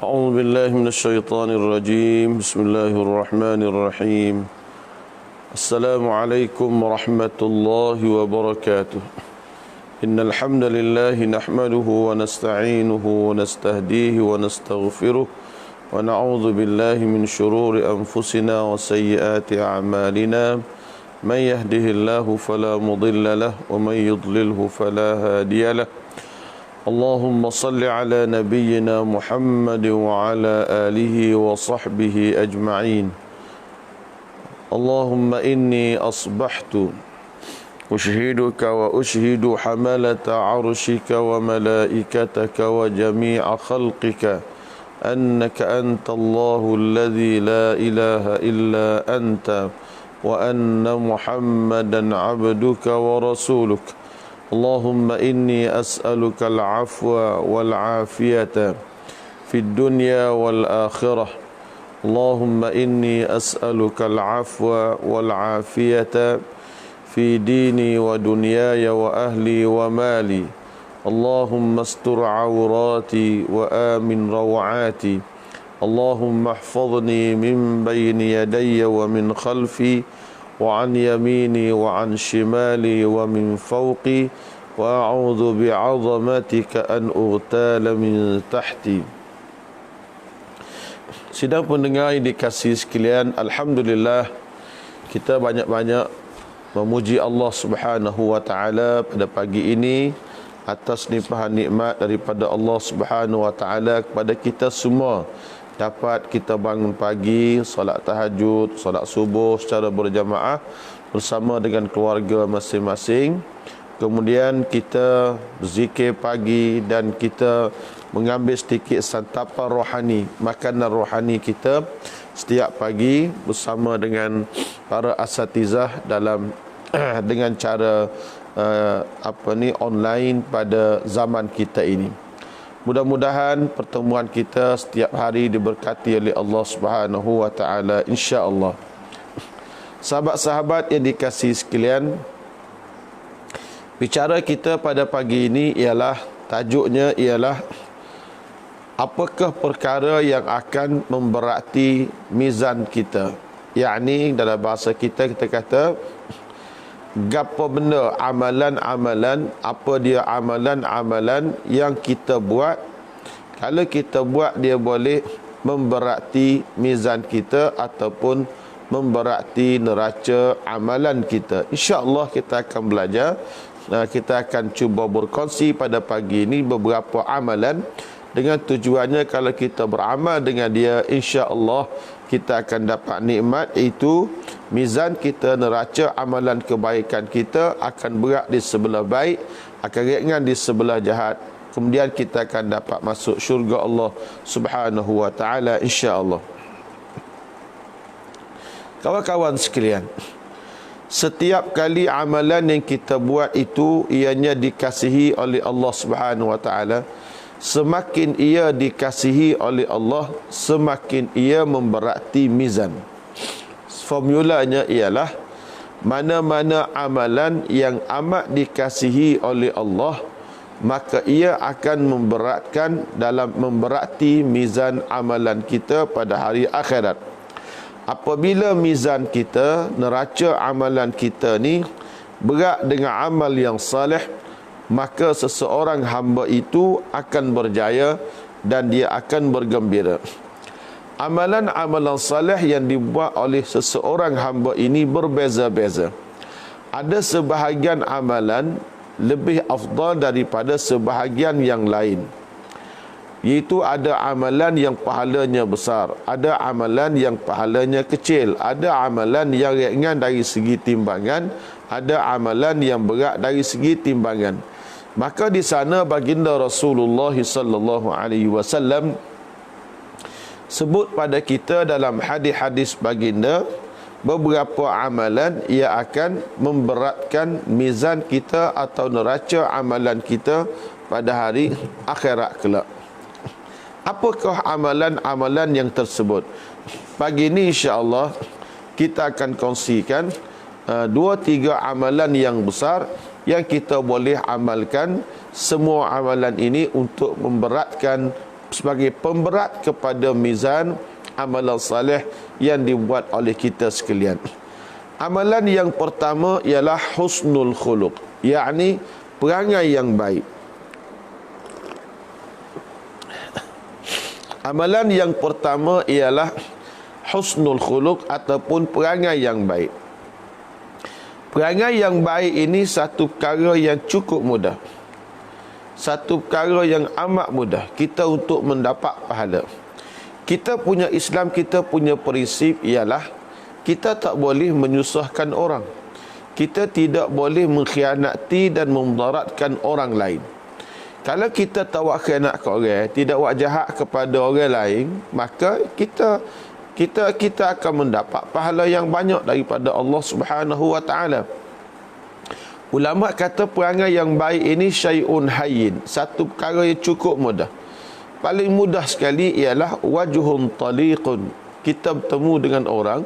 أعوذ بالله من الشيطان الرجيم. بسم الله الرحمن الرحيم. السلام عليكم ورحمة الله وبركاته. إن الحمد لله نحمده ونستعينه ونستهديه ونستغفره ونعوذ بالله من شرور أنفسنا وسيئات أعمالنا. من يهده الله فلا مضل له ومن يضلله فلا هادي له. اللهم صل على نبينا محمد وعلى آله وصحبه أجمعين. اللهم إني أصبحت أشهدك وأشهد حملة عرشك وملائكتك وجميع خلقك أنك أنت الله الذي لا إله إلا أنت وأن محمدا عبدك ورسولك. اللهم إني أسألك العفو والعافية في الدنيا والآخرة. اللهم إني أسألك العفو والعافية في ديني ودنياي وأهلي ومالي. اللهم استر عوراتي وآمن روعاتي. اللهم احفظني من بين يدي ومن خلفي وعن يميني وعن شمالي ومن فوقي وأعوذ بعظمتك أن أغتال من تحتي. Sidang pendengar yang dikasihi sekalian, alhamdulillah kita banyak-banyak memuji Allah Subhanahu wa taala pada pagi ini atas limpahan nikmat daripada Allah Subhanahu wa taala kepada kita semua. Dapat kita bangun pagi, solat tahajud, solat subuh secara berjamaah bersama dengan keluarga masing-masing. Kemudian kita berzikir pagi dan kita mengambil sedikit santapan rohani, makanan rohani kita setiap pagi bersama dengan para asatizah dalam dengan cara online pada zaman kita ini. Mudah-mudahan pertemuan kita setiap hari diberkati oleh Allah Subhanahu wa taala, insya-Allah. Sahabat-sahabat yang dikasihi sekalian, bicara kita pada pagi ini tajuknya ialah apakah perkara yang akan memberati mizan kita. Yakni dalam bahasa kita kata gapo benda amalan-amalan, apa dia amalan-amalan yang kita buat, kalau kita buat dia boleh memberati mizan kita ataupun memberati neraca amalan kita. InsyaAllah kita akan belajar, kita akan cuba berkongsi pada pagi ini beberapa amalan dengan tujuannya kalau kita beramal dengan dia, insya-Allah kita akan dapat nikmat, iaitu mizan kita, neraca amalan kebaikan kita akan berat di sebelah baik, akan ringan di sebelah jahat. Kemudian kita akan dapat masuk syurga Allah Subhanahu wa taala, insya-Allah. Kawan-kawan sekalian, setiap kali amalan yang kita buat itu ianya dikasihi oleh Allah Subhanahu wa taala. Semakin ia dikasihi oleh Allah, semakin ia memberati mizan. Formulanya ialah mana-mana amalan yang amat dikasihi oleh Allah, maka ia akan memberatkan dalam memberati mizan amalan kita pada hari akhirat. Apabila mizan kita, neraca amalan kita ni berat dengan amal yang saleh, maka seseorang hamba itu akan berjaya dan dia akan bergembira. Amalan-amalan saleh yang dibuat oleh seseorang hamba ini berbeza-beza. Ada sebahagian amalan lebih afdal daripada sebahagian yang lain. Iaitu ada amalan yang pahalanya besar, ada amalan yang pahalanya kecil, ada amalan yang ringan dari segi timbangan, ada amalan yang berat dari segi timbangan. Maka di sana baginda Rasulullah sallallahu alaihi wasallam sebut pada kita dalam hadis-hadis baginda beberapa amalan ia akan memberatkan mizan kita atau neraca amalan kita pada hari akhirat kelak. Apakah amalan-amalan yang tersebut? Pagi ini insya-Allah kita akan kongsikan 2-3 amalan yang besar yang kita boleh amalkan. Semua amalan ini untuk memberatkan sebagai pemberat kepada mizan amalan salih yang dibuat oleh kita sekalian. Amalan yang pertama ialah husnul khuluq, yakni perangai yang baik. Amalan yang pertama ialah husnul khuluq ataupun perangai yang baik. Perangai yang baik ini satu perkara yang cukup mudah. Satu perkara yang amat mudah kita untuk mendapat pahala. Kita punya Islam, kita punya prinsip ialah kita tak boleh menyusahkan orang. Kita tidak boleh mengkhianati dan memudaratkan orang lain. Kalau kita tak buat khianat ke orang, tidak buat jahat kepada orang lain, maka kita akan mendapat pahala yang banyak daripada Allah Subhanahu wa taala. Ulama kata perangai yang baik ini syai'un hayyin, satu perkara yang cukup mudah. Paling mudah sekali ialah wajhun taliqun. Kita bertemu dengan orang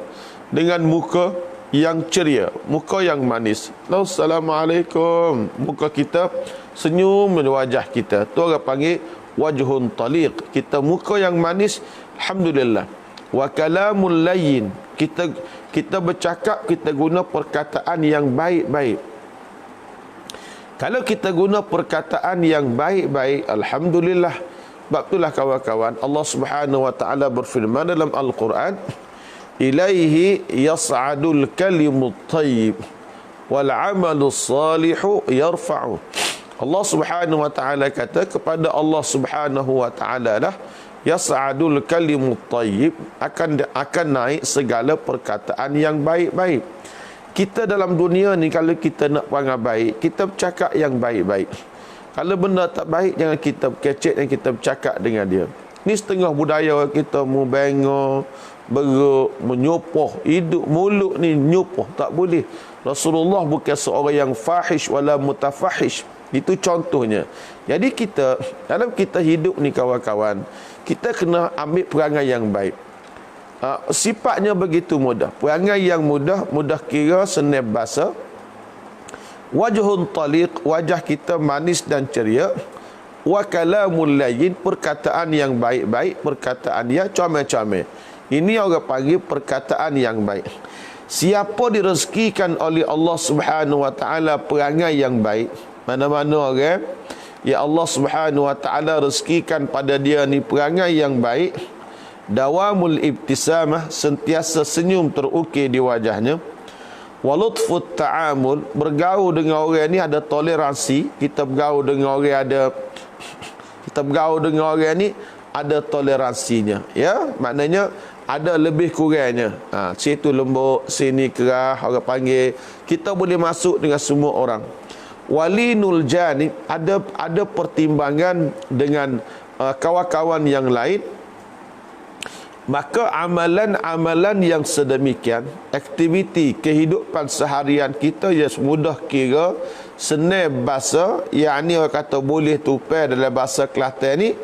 dengan muka yang ceria, muka yang manis. Assalamualaikum. Muka kita senyum di wajah kita. Tu orang panggil wajhun taliq. Kita muka yang manis, alhamdulillah. Wa kalamul layyin. Kita bercakap, kita guna perkataan yang baik-baik. Kalau kita guna perkataan yang baik-baik, alhamdulillah. Sebab itulah kawan-kawan, Allah Subhanahu wa taala berfirman dalam Al-Quran, ilaihi yas'adul kalimut thayyib wal 'amalus salihu yarfa'u. Allah Subhanahu wa taala kata, kepada Allah Subhanahu wa taala lah yas'adul kalimut thayyib, akan naik segala perkataan yang baik-baik. Kita dalam dunia ni, kalau kita nak perangai baik, kita bercakap yang baik-baik. Kalau benda tak baik, jangan kita kecek dan kita bercakap dengan dia. Ni setengah budaya kita membengong, beruk, menyupoh. Hidup mulut ni nyupoh, tak boleh. Rasulullah bukan seorang yang fahish wala mutafahish. Itu contohnya. Jadi kita, dalam kita hidup ni kawan-kawan, kita kena ambil perangai yang baik. Sifatnya begitu mudah. Perangai yang mudah kira, senang bahasa. Wajhun taliq, wajah kita manis dan ceria. Wa kalamul layyin, perkataan yang baik-baik, perkataan yang comel-comel. Ini orang panggil perkataan yang baik. Siapa direzekikan oleh Allah Subhanahu wa taala perangai yang baik, mana-mana orang ya Allah Subhanahu wa taala rezekikan pada dia ni perangai yang baik, dawamul ibtisamah, sentiasa senyum terukir di wajahnya, walutfut ta'amul, bergaul dengan orang ni ada toleransi. Kita bergaul dengan orang ni ada toleransinya, ya, maknanya ada lebih kurangnya. Situ lembut, sini keras, orang panggil. Kita boleh masuk dengan semua orang. Walinul janib, ada pertimbangan dengan kawan-kawan yang lain. Maka amalan-amalan yang sedemikian, aktiviti kehidupan seharian kita yang mudah kira, senang bahasa, yakni orang kata boleh tupai dalam bahasa Kelantan ni,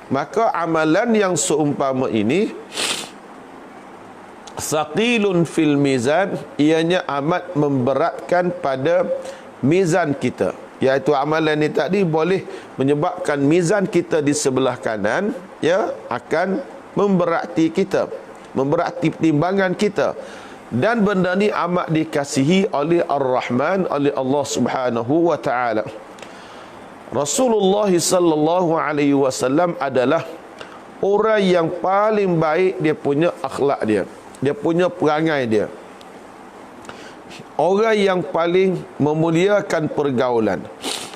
maka amalan yang seumpama ini saqilun fil mizan, ianya amat memberatkan pada mizan kita. Iaitu amalan ni tadi boleh menyebabkan mizan kita di sebelah kanan, ya, akan memberati kita, memberati timbangan kita. Dan benda ni amat dikasihi oleh Ar-Rahman, oleh Allah Subhanahu wa taala. Rasulullah sallallahu alaihi wasallam adalah orang yang paling baik dia punya akhlak dia punya perangai dia. Orang yang paling memuliakan pergaulan.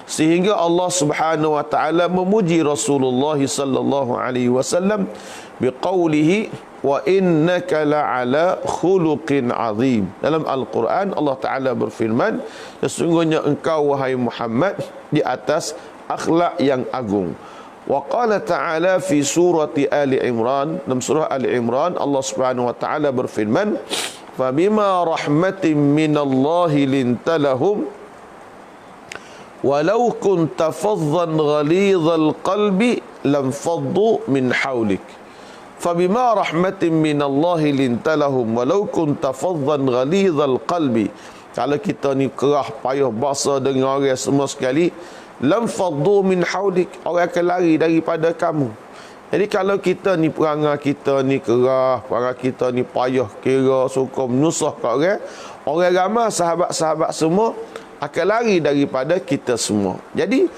Sehingga Allah Subhanahu wa taala memuji Rasulullah sallallahu alaihi wasallam biqaulihi wa innaka la'ala khuluqin azim. Dalam Al-Quran Allah Taala berfirman, sesungguhnya engkau wahai Muhammad di atas akhlak yang agung. Wa qala ta'ala fi surati Ali Imran, dalam surah Ali Imran Allah Subhanahu wa taala berfirman, fabima rahmatin minallahi lintalahum walau kunta faddan ghalidhal qalbi lam faddu min hawlik. Fabima rahmatin minallahi lintalahum walau kunta faddan ghalidhal qalbi. Kalau kita ni kerah payah bahasa dengan orang semua sekali, lam faddu min hawlik, orang akan lari daripada kamu. Jadi kalau kita ni perangai kita ni kerah, perangai kita ni payah kira, suka menusah kat orang ramai sahabat-sahabat semua akan lari daripada kita semua. Jadi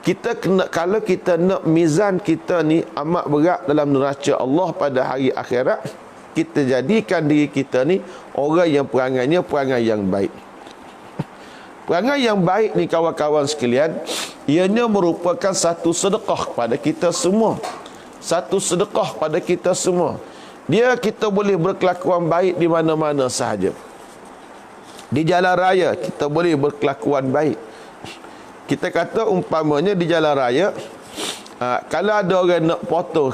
kita kena, kalau kita nak mizan kita ni amat berat dalam neraca Allah pada hari akhirat, kita jadikan diri kita ni orang yang perangainya perangai yang baik. Perangai yang baik ni kawan-kawan sekalian, ianya merupakan satu sedekah pada kita semua. Satu sedekah pada kita semua. Kita boleh berkelakuan baik di mana-mana sahaja. Di jalan raya kita boleh berkelakuan baik. Kita kata umpamanya di jalan raya, kalau ada orang nak potong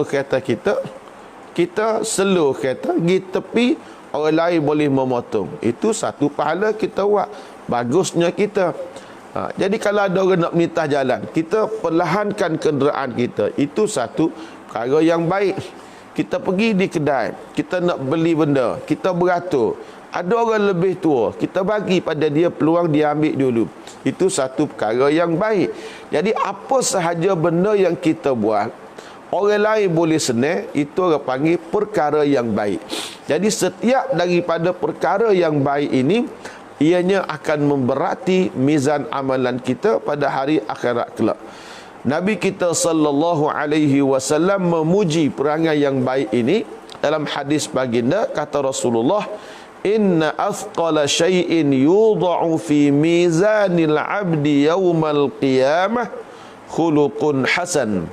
kereta kita, kita slow kereta pergi tepi, orang lain boleh memotong. Itu satu pahala kita buat. Bagusnya kita. Jadi kalau ada orang nak melintas jalan, kita perlahankan kenderaan kita. Itu satu perkara yang baik. Kita pergi di kedai, kita nak beli benda, kita beratur. Ada orang lebih tua, kita bagi pada dia peluang, dia ambil dulu. Itu satu perkara yang baik. Jadi apa sahaja benda yang kita buat, orang lain boleh senang, itu orang panggil perkara yang baik. Jadi setiap daripada perkara yang baik ini, ianya akan memberati mizan amalan kita pada hari akhirat kelak. Nabi kita sallallahu alaihi wasallam memuji perangai yang baik ini dalam hadis baginda, kata Rasulullah, inna athqala syai'in yudha'u fi mizanil 'abdi yawmal qiyamah khuluqun hasan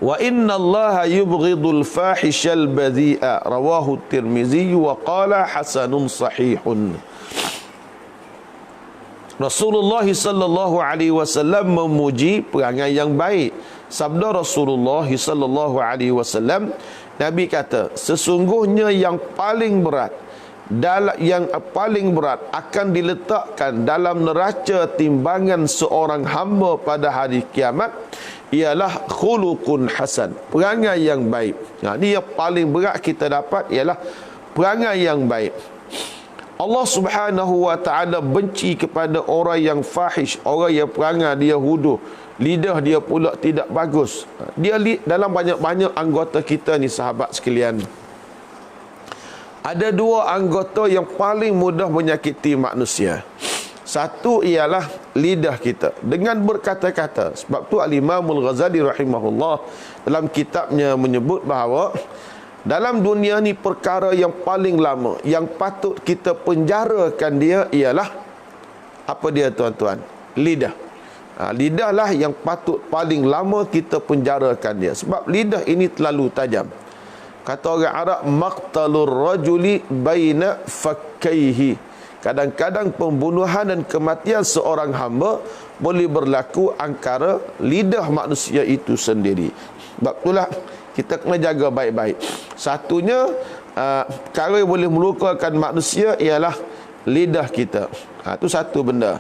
wa inna allaha yubghidul fahishal badhi'a, rawahu Tirmizi wa qala hasanun sahihun. Rasulullah sallallahu alaihi wasallam memuji perangai yang baik. Sabda Rasulullah sallallahu alaihi wasallam, Nabi kata, sesungguhnya yang paling berat akan diletakkan dalam neraca timbangan seorang hamba pada hari kiamat ialah khuluqun hasan, perangai yang baik. Ini yang paling berat kita dapat ialah perangai yang baik. Allah Subhanahu wa taala benci kepada orang yang fahish, orang yang perangai dia huduh, lidah dia pula tidak bagus. Dia dalam banyak-banyak anggota kita ni sahabat sekalian, ada dua anggota yang paling mudah menyakiti manusia. Satu ialah lidah kita dengan berkata-kata. Sebab tu Al-Imam Al-Ghazali rahimahullah dalam kitabnya menyebut bahawa dalam dunia ni perkara yang paling lama yang patut kita penjarakan dia ialah apa dia tuan-tuan? Lidah. Lidah lah yang patut paling lama kita penjarakan dia. Sebab lidah ini terlalu tajam. Kata orang Arab, maqtalur rajuli baina fakkaihi. Kadang-kadang pembunuhan dan kematian seorang hamba boleh berlaku antara lidah manusia itu sendiri. Sebab itulah kita kena jaga baik-baik. Satunya, perkara yang boleh melukakan manusia ialah lidah kita. Itu satu benda.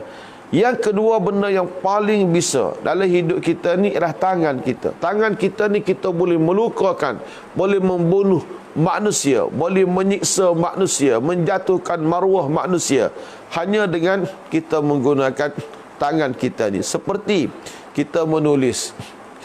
Yang kedua, benda yang paling bisa dalam hidup kita ni ialah tangan kita. Tangan kita ni kita boleh melukakan, boleh membunuh manusia, boleh menyiksa manusia, menjatuhkan maruah manusia hanya dengan kita menggunakan tangan kita ni. Seperti kita menulis.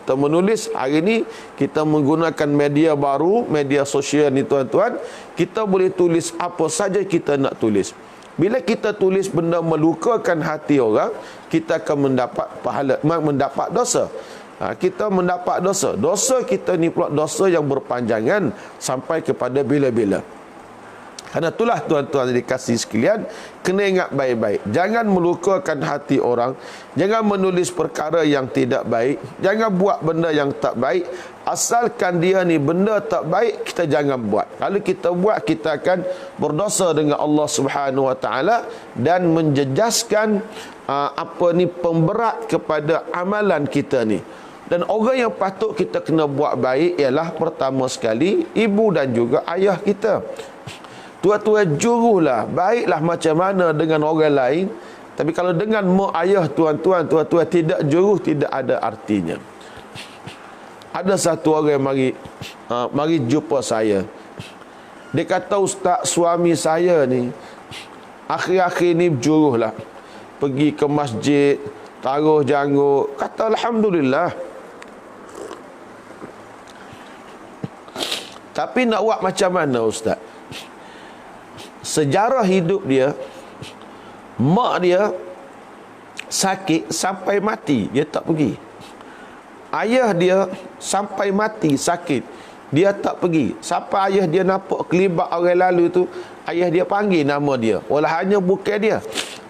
Kita menulis hari ni, kita menggunakan media baru, media sosial ni tuan-tuan, kita boleh tulis apa saja kita nak tulis. Bila kita tulis benda melukakan hati orang, kita akan mendapat pahala, mendapat dosa. Kita mendapat dosa. Dosa kita ni pula dosa yang berpanjangan sampai kepada bila-bila. Karena itulah tuan-tuan dikasih sekalian, kena ingat baik-baik. Jangan melukakan hati orang. Jangan menulis perkara yang tidak baik. Jangan buat benda yang tak baik. Asalkan dia ni benda tak baik, kita jangan buat. Kalau kita buat, kita akan berdosa dengan Allah Subhanahu Wa Taala dan menjejaskan pemberat kepada amalan kita ni. Dan orang yang patut kita kena buat baik ialah pertama sekali ibu dan juga ayah kita. Tua-tua juruhlah, baiklah macam mana dengan orang lain. Tapi kalau dengan mak ayah tuan-tuan, tua-tua tidak juruh, tidak ada artinya. Ada satu orang yang mari jumpa saya. Dia kata, ustaz, suami saya ni akhir-akhir ni juruhlah. Pergi ke masjid, taruh janggut, kata alhamdulillah. Tapi nak buat macam mana ustaz? Sejarah hidup dia, mak dia sakit sampai mati, dia tak pergi. Ayah dia sampai mati sakit, dia tak pergi. Sampai ayah dia nampak kelibat orang lalu tu, ayah dia panggil nama dia, walau hanya bukan dia,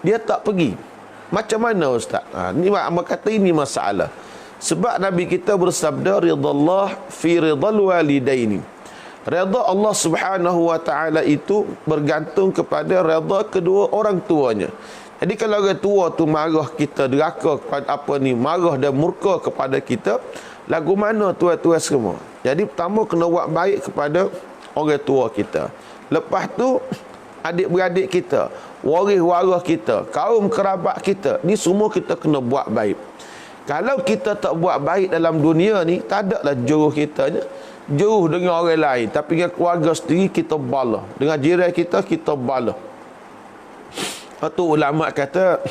dia tak pergi. Macam mana ustaz? Ni mak kata ini masalah. Sebab Nabi kita bersabda, ridallah fi ridal walidaini. Redha Allah Subhanahu wa taala itu bergantung kepada redha kedua orang tuanya. Jadi kalau orang tua tu marah kita, deraka kepada marah dan murka kepada kita, lagu mana tuan-tuan semua? Jadi pertama kena buat baik kepada orang tua kita. Lepas tu adik-beradik kita, waris-waris kita, kaum kerabat kita, ni semua kita kena buat baik. Kalau kita tak buat baik dalam dunia ni, tak adalah juruh kita ni. Jauh dengan orang lain, tapi dengan keluarga sendiri kita bala, dengan jiran kita bala. Itu ulama kata,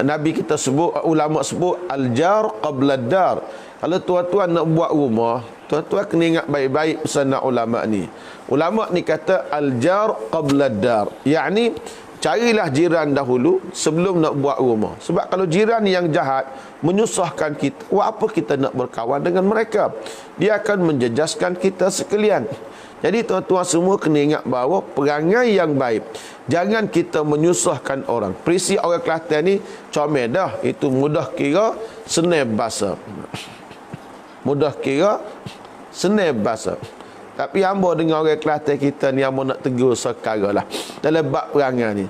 Nabi kita sebut, ulama sebut al-jar qabla ad-dar. Kalau tuan-tuan nak buat rumah, tuan-tuan kena ingat baik-baik pesan ulama ni. Ulama ni kata al-jar qabla ad-dar, yakni carilah jiran dahulu sebelum nak buat rumah. Sebab kalau jiran yang jahat menyusahkan kita, apa kita nak berkawan dengan mereka? Dia akan menjejaskan kita sekalian. Jadi tuan-tuan semua kena ingat bahawa perangai yang baik, jangan kita menyusahkan orang. Perisi orang Kelantan ni comel dah, itu mudah kira senang bahasa. Mudah kira senang bahasa. Tapi hamba dengan orang Kelantan kita ni, hamba nak tegur sekara lah dalam bab perangai ni.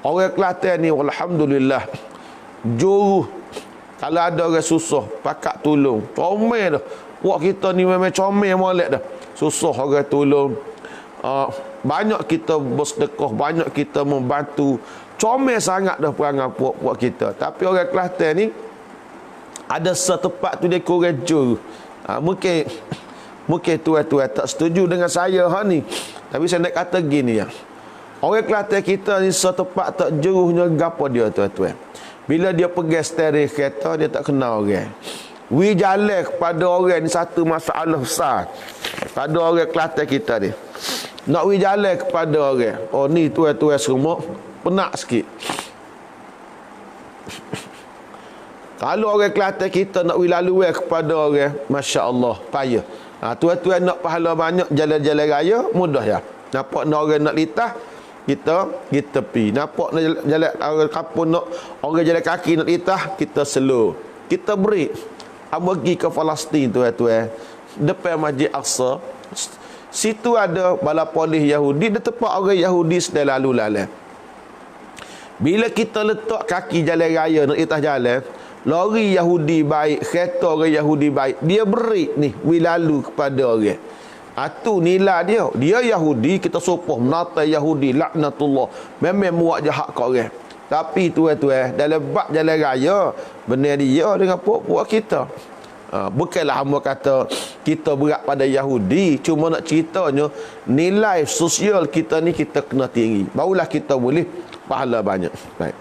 Orang Kelantan ni alhamdulillah juru. Kalau ada orang susah, pakak tolong. Comel dah. Wak kita ni memang comel molek dah. Susah orang tolong. Banyak kita bersedekah, banyak kita membantu. Comel sangat dah perangai puak-puak kita. Tapi orang Kelantan ni ada setempat tu dia kurang juru. Mungkin tuan-tuan tak setuju dengan saya ni. Tapi saya nak kata gini ya. Orang Kelantan kita ni setempat tak juruhnya gapo dia tuan-tuan. Bila dia pergi steering kereta, dia tak kenal orang. We jalan kepada orang ni satu masalah besar. Pada orang Kelantan kita ni. Nak we jalan kepada orang. Oh ni tuan-tuan semua penak sikit. Kalau orang Kelantan kita nak we lalu kepada orang, masya-Allah, payah. Tuan-tuan nak pahala banyak jalan-jalan raya, mudah ya. Nampak nak orang nak litah, kita tepi. Nampak nak jalan orang kampung, nak orang jalan kaki nak litah, kita slow. Kita break. Pergi ke Palestin tuan-tuan, depan Masjid Aqsa. Situ ada bala polis Yahudi, dia tempat orang Yahudi sedang lalu-lalang. Bila kita letak kaki jalan raya nak litah jalan, lori Yahudi baik, kereta orang Yahudi baik, dia break ni, we lalu kepada orang. Itu nilai dia. Dia Yahudi, kita sopoh menata Yahudi, laknatullah. Memang muak jahat ke orang. Tapi tuan-tuan, dalam bab jalan raya, benar dia dengan puak-puak kita. Bukanlah hamba kata kita berat pada Yahudi, cuma nak ceritanya nilai sosial kita ni kita kena tinggi. Barulah kita boleh pahala banyak. Baik.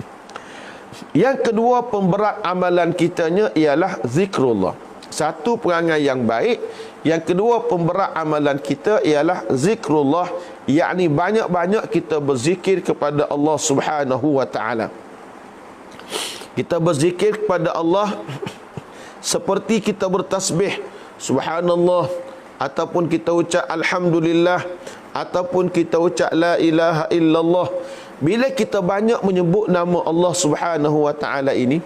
Yang kedua pemberat amalan kitanya ialah zikrullah. Satu perangai yang baik. Yang kedua pemberat amalan kita ialah zikrullah, yakni banyak-banyak kita berzikir kepada Allah Subhanahu wa taala. Kita berzikir kepada Allah seperti kita bertasbih subhanallah, ataupun kita ucap alhamdulillah, ataupun kita ucap la ilaha illallah. Bila kita banyak menyebut nama Allah Subhanahu wa taala ini,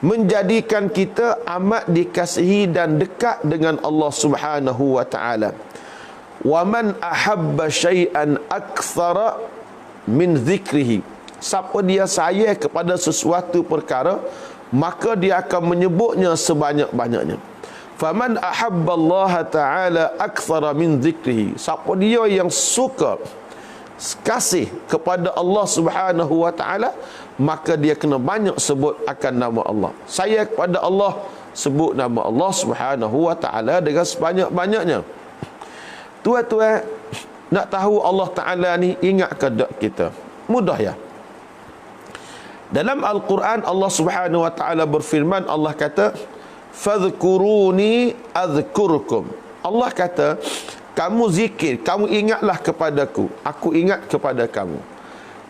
menjadikan kita amat dikasihi dan dekat dengan Allah Subhanahu wa taala. Wa man ahabba syai'an aktsara min dzikrihi. Siapa dia sayang kepada sesuatu perkara, maka dia akan menyebutnya sebanyak-banyaknya. Faman ahabba Allah taala aktsara min dzikrihi. Siapa dia yang suka kasih kepada Allah Subhanahu wa taala, maka dia kena banyak sebut akan nama Allah. Saya kepada Allah, sebut nama Allah Subhanahu wa taala dengan sebanyak-banyaknya. Tuan-tuan, nak tahu Allah taala ni ingat ke tak kita? Mudah ya. Dalam Al-Quran Allah Subhanahu wa taala berfirman, Allah kata, fadhkuruni adzkurkum. Allah kata, kamu zikir, kamu ingatlah kepadaku, aku ingat kepada kamu.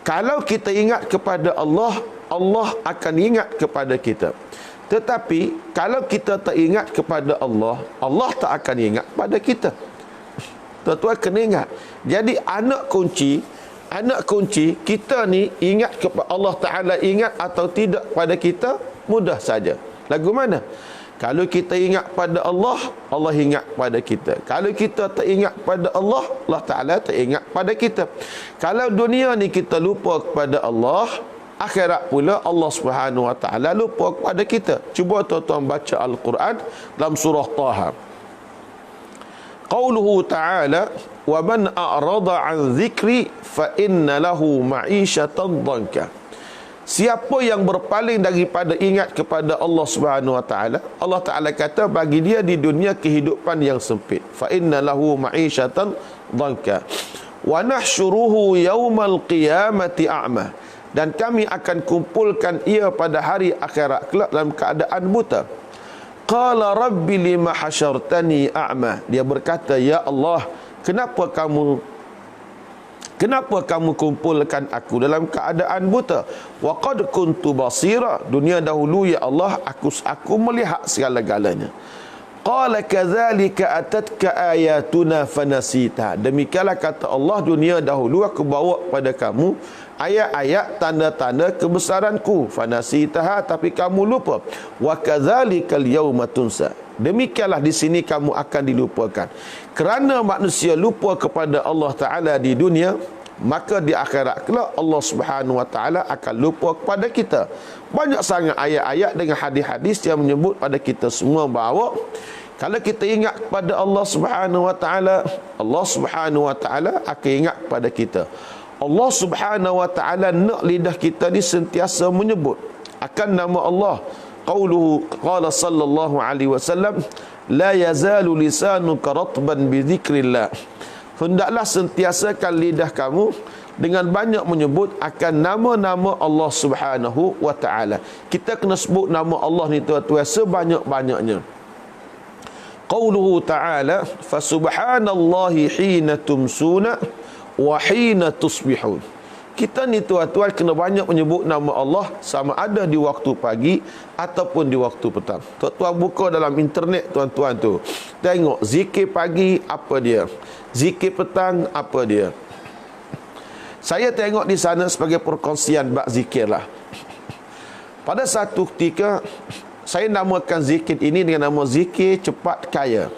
Kalau kita ingat kepada Allah, Allah akan ingat kepada kita. Tetapi kalau kita tak ingat kepada Allah, Allah tak akan ingat pada kita. Tuan-tuan kena ingat. Jadi anak kunci kita ni ingat kepada Allah Ta'ala, ingat atau tidak pada kita, mudah saja. Lagu mana? Kalau kita ingat pada Allah, Allah ingat pada kita. Kalau kita tak ingat pada Allah, Allah Ta'ala tak ingat pada kita. Kalau dunia ni kita lupa kepada Allah, akhirat pula Allah Subhanahu wa taala lupa kepada kita. Cuba tuan-tuan baca Al-Quran dalam surah Taha. Qauluhu ta'ala, wa man a'rada 'an dzikri fa inna lahu ma'isyatan dhanka. Siapa yang berpaling daripada ingat kepada Allah Subhanahu wa taala, Allah Taala kata bagi dia di dunia kehidupan yang sempit. Fa inna lahu ma'isyatan dhanka. Wa nahsyuruhu yaumal qiyamati a'ma. Dan kami akan kumpulkan ia pada hari akhirat kelak dalam keadaan buta. Qala rabbi lima hasyartani a'ma. Dia berkata, ya Allah, kenapa kamu kumpulkan aku dalam keadaan buta? Wa qad kuntu basira. Dunia dahulu ya Allah aku melihat segala-galanya. Qala kadzalika atatka ayatuna fanasita. Demikianlah kata Allah, dunia dahulu aku bawa pada kamu ayat-ayat tanda-tanda kebesaranku, fanasitaha, tapi kamu lupa. Wa kadzalikal yauma tunsa. Demikianlah di sini kamu akan dilupakan. Kerana manusia lupa kepada Allah Ta'ala di dunia, maka di akhirat kelak Allah Subhanahu wa taala akan lupa kepada kita. Banyak sangat ayat-ayat dengan hadis-hadis yang menyebut pada kita semua bahawa kalau kita ingat kepada Allah Subhanahu wa taala, Allah Subhanahu wa taala akan ingat kepada kita. Allah Subhanahu wa taala nak lidah kita ni sentiasa menyebut akan nama Allah. Qauluhu qala sallallahu alaihi wasallam, la yazalu lisanuka ratban bi dzikrillah. Hendaklah sentiasakan lidah kamu dengan banyak menyebut akan nama-nama Allah Subhanahu wa taala. Kita kena sebut nama Allah ni tuan-tuan sebanyak-banyaknya. Qauluhu ta'ala, fa subhanallahi hina tumsuna wa hina tusbihun. Kita ni tuan-tuan kena banyak menyebut nama Allah, sama ada di waktu pagi ataupun di waktu petang. Tuan-tuan buka dalam internet tuan-tuan tu, tengok zikir pagi apa dia, zikir petang apa dia. Saya tengok di sana sebagai perkongsian bab zikir lah. Pada satu ketika saya namakan zikir ini dengan nama zikir cepat kaya.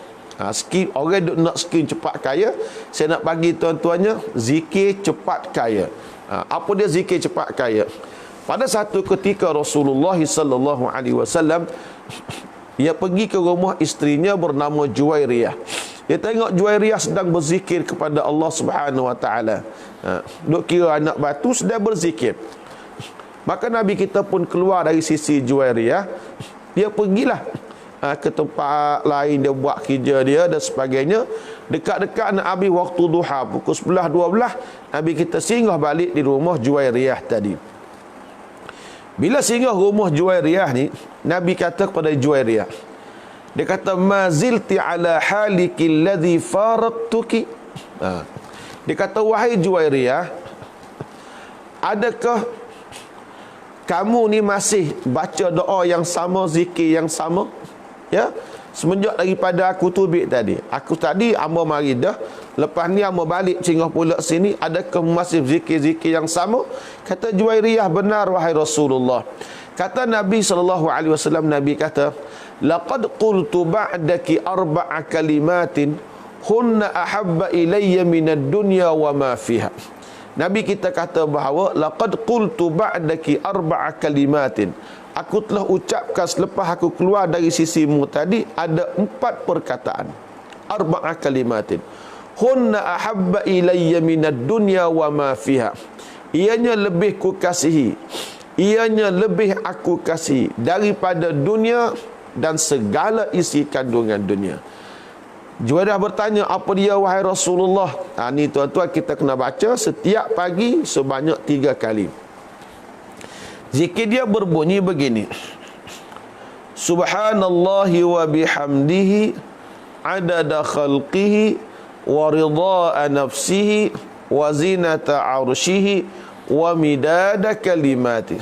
Orang duk nak skim cepat kaya, saya nak bagi tuan-tuannya zikir cepat kaya. Apa dia zikir cepat kaya? Pada satu ketika Rasulullah sallallahu alaihi wasallam dia pergi ke rumah isterinya bernama Juwairiyah. Dia tengok Juwairiyah sedang berzikir kepada Allah Subhanahu wa taala. Duk kira anak batu sedang berzikir. Maka Nabi kita pun keluar dari sisi Juwairiyah. Dia pergilah ke tempat lain, dia buat kerja dia dan sebagainya. Dekat-dekat nak habis waktu duha, pukul 11-12, Nabi kita singgah balik di rumah Juwairiyah tadi. Bila singgah rumah Juwairiyah ni, Nabi kata kepada Juwairiyah, dia kata, mazilti ala haliki alladhi faraqtuki. Dia kata, wahai Juwairiyah, adakah kamu ni masih baca doa yang sama, zikir yang sama? Ya, semenjak daripada aku tubik tadi. Aku tadi amba mari dah, lepas ni amba balik singgah pula sini, adakah masih zikir-zikir yang sama? Kata Juwairiyah, benar wahai Rasulullah. Kata Nabi SAW, Nabi kata, laqad qultu ba'daki arba'a kalimatin hunna ahabba ilayya minad dunya wa ma fiha. Nabi kita kata bahawa laqad qultu ba'daki arba'a kalimatin. Aku telah ucapkan selepas aku keluar dari sisimu tadi ada 4 perkataan. Arba'a kalimatin. Hunna ahabba ilayya minad dunya wa ma fiha. Ianya lebih ku kasihi, ianya lebih aku kasihi daripada dunia dan segala isi kandungan dunia. Juwairiyah bertanya, apa dia wahai Rasulullah? Ni tuan-tuan kita kena baca setiap pagi sebanyak 3 kali. Zikir dia berbunyi begini. Subhanallahi wa bihamdihi adada khalqihi wa ridha'a nafsihi wa zinata arshihi wa midada kalimatihi.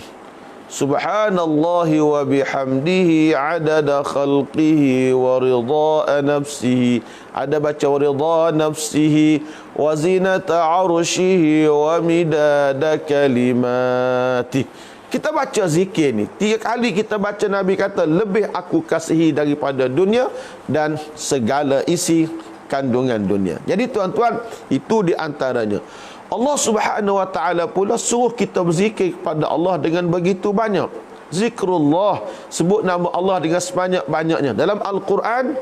Subhanallahi wa bihamdihi adada khalqihi wa ridha'a nafsihi. Ada baca wa ridha'a nafsihi wa zinata arshihi wa midada kalimatihi. Kita baca zikir ni, 3 kali kita baca, Nabi kata, lebih aku kasihi daripada dunia dan segala isi kandungan dunia. Jadi tuan-tuan, itu di antaranya. Allah Subhanahu wa taala pula suruh kita berzikir kepada Allah dengan begitu banyak. Zikrullah, sebut nama Allah dengan sebanyak-banyaknya. Dalam Al-Quran,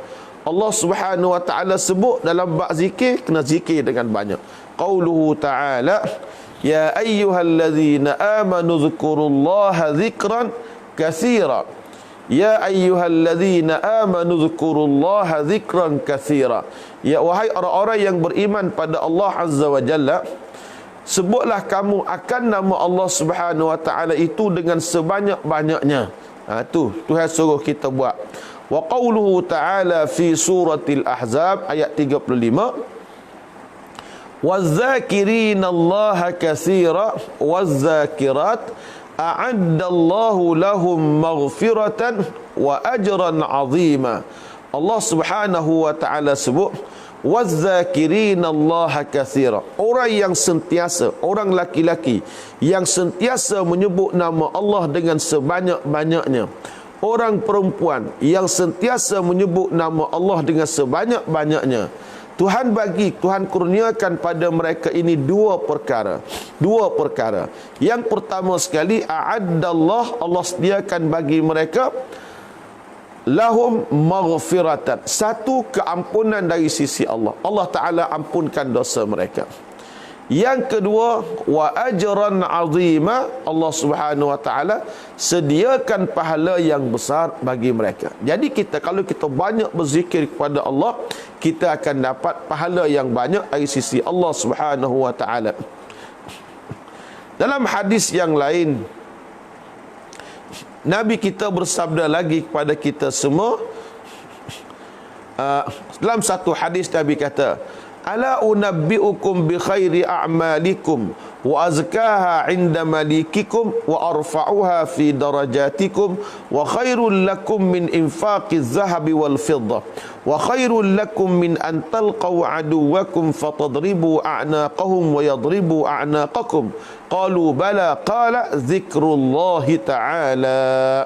Allah Subhanahu wa taala sebut dalam bab zikir, kena zikir dengan banyak. Qauluhu ta'ala, ya ayyuhallazina amanu dzkurullaha dzikran katsira. Ya ayyuhallazina amanu dzkurullaha dzikran katsira. Ya wahai orang-orang yang beriman pada Allah Azza wa Jalla, sebutlah kamu akan nama Allah Subhanahu wa taala itu dengan sebanyak-banyaknya. Tu Tuhan suruh kita buat. Wa qauluhu ta'ala fi suratil Ahzab ayat 35, وَالذَّاكِرِينَ اللَّهَ كَثِيرًا وَالذَّاكِرَاتِ أَعَدَّ اللَّهُ لَهُمْ مَغْفِرَةً وَأَجْرًا عَظِيمًا. Allah Subhanahu wa taala sebut وَالذَّاكِرِينَ اللَّهَ كَثِيرًا. Orang yang sentiasa, orang laki-laki yang sentiasa menyebut nama Allah dengan sebanyak-banyaknya. Orang perempuan yang sentiasa menyebut nama Allah dengan sebanyak-banyaknya. Tuhan kurniakan pada mereka ini 2 perkara. 2 perkara. Yang pertama sekali, a'addallah, Allah sediakan bagi mereka lahum maghfiratan, satu keampunan dari sisi Allah. Allah Ta'ala ampunkan dosa mereka. Yang kedua, wa ajran azima, Allah Subhanahu wa taala sediakan pahala yang besar bagi mereka. Jadi kalau kita banyak berzikir kepada Allah, kita akan dapat pahala yang banyak dari sisi Allah Subhanahu wa taala. Dalam hadis yang lain, Nabi kita bersabda lagi kepada kita semua, dalam satu hadis Nabi kata, ala unabbiukum bi khairi a'malikum wa azkaha 'inda malikikum wa arfa'uha fi darajatikum wa khairul lakum min infaqiz zahabi wal fiddah wa khairul lakum min an talqaw aduwakum fatadribu a'naqahum wa yadribu a'naqakum. Qalu bala, qala zikrullahi ta'ala.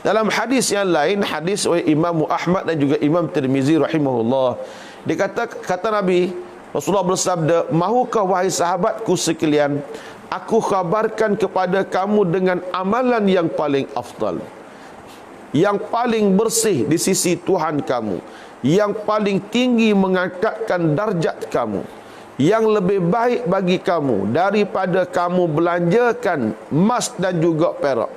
Dalam hadis yang lain, hadis oleh Imam Ahmad dan juga Imam Tirmizi rahimahullah, dia kata Nabi Rasulullah bersabda, mahukah wahai sahabatku sekalian, aku khabarkan kepada kamu dengan amalan yang paling afdal, yang paling bersih di sisi Tuhan kamu, yang paling tinggi mengangkatkan darjat kamu, yang lebih baik bagi kamu daripada kamu belanjakan emas dan juga perak,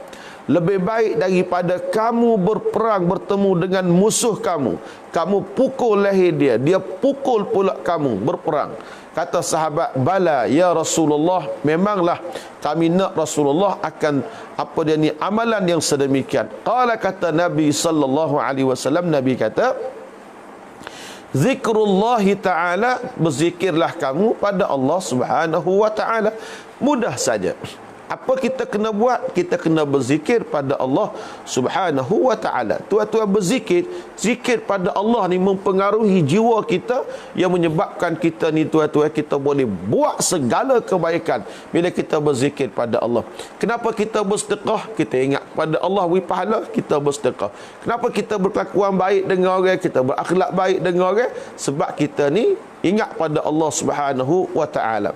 lebih baik daripada kamu berperang bertemu dengan musuh kamu, kamu pukul leher dia, dia pukul pula kamu berperang. Kata sahabat, bala ya Rasulullah, memanglah kami nak Rasulullah akan amalan yang sedemikian. Qala, kata Nabi sallallahu alaihi wasallam, Nabi kata, zikrullahi ta'ala, berzikirlah kamu pada Allah Subhanahu wa ta'ala. Mudah saja. Apa kita kena buat? Kita kena berzikir pada Allah Subhanahu wa ta'ala. Tuan-tuan, berzikir, zikir pada Allah ni mempengaruhi jiwa kita, yang menyebabkan kita ni, tuan-tuan, kita boleh buat segala kebaikan bila kita berzikir pada Allah. Kenapa kita bersedekah? Kita ingat pada Allah beri pahala, kita bersedekah. Kenapa kita berkelakuan baik dengan orang, kita berakhlak baik dengan orang? Sebab kita ni ingat pada Allah Subhanahu wa ta'ala.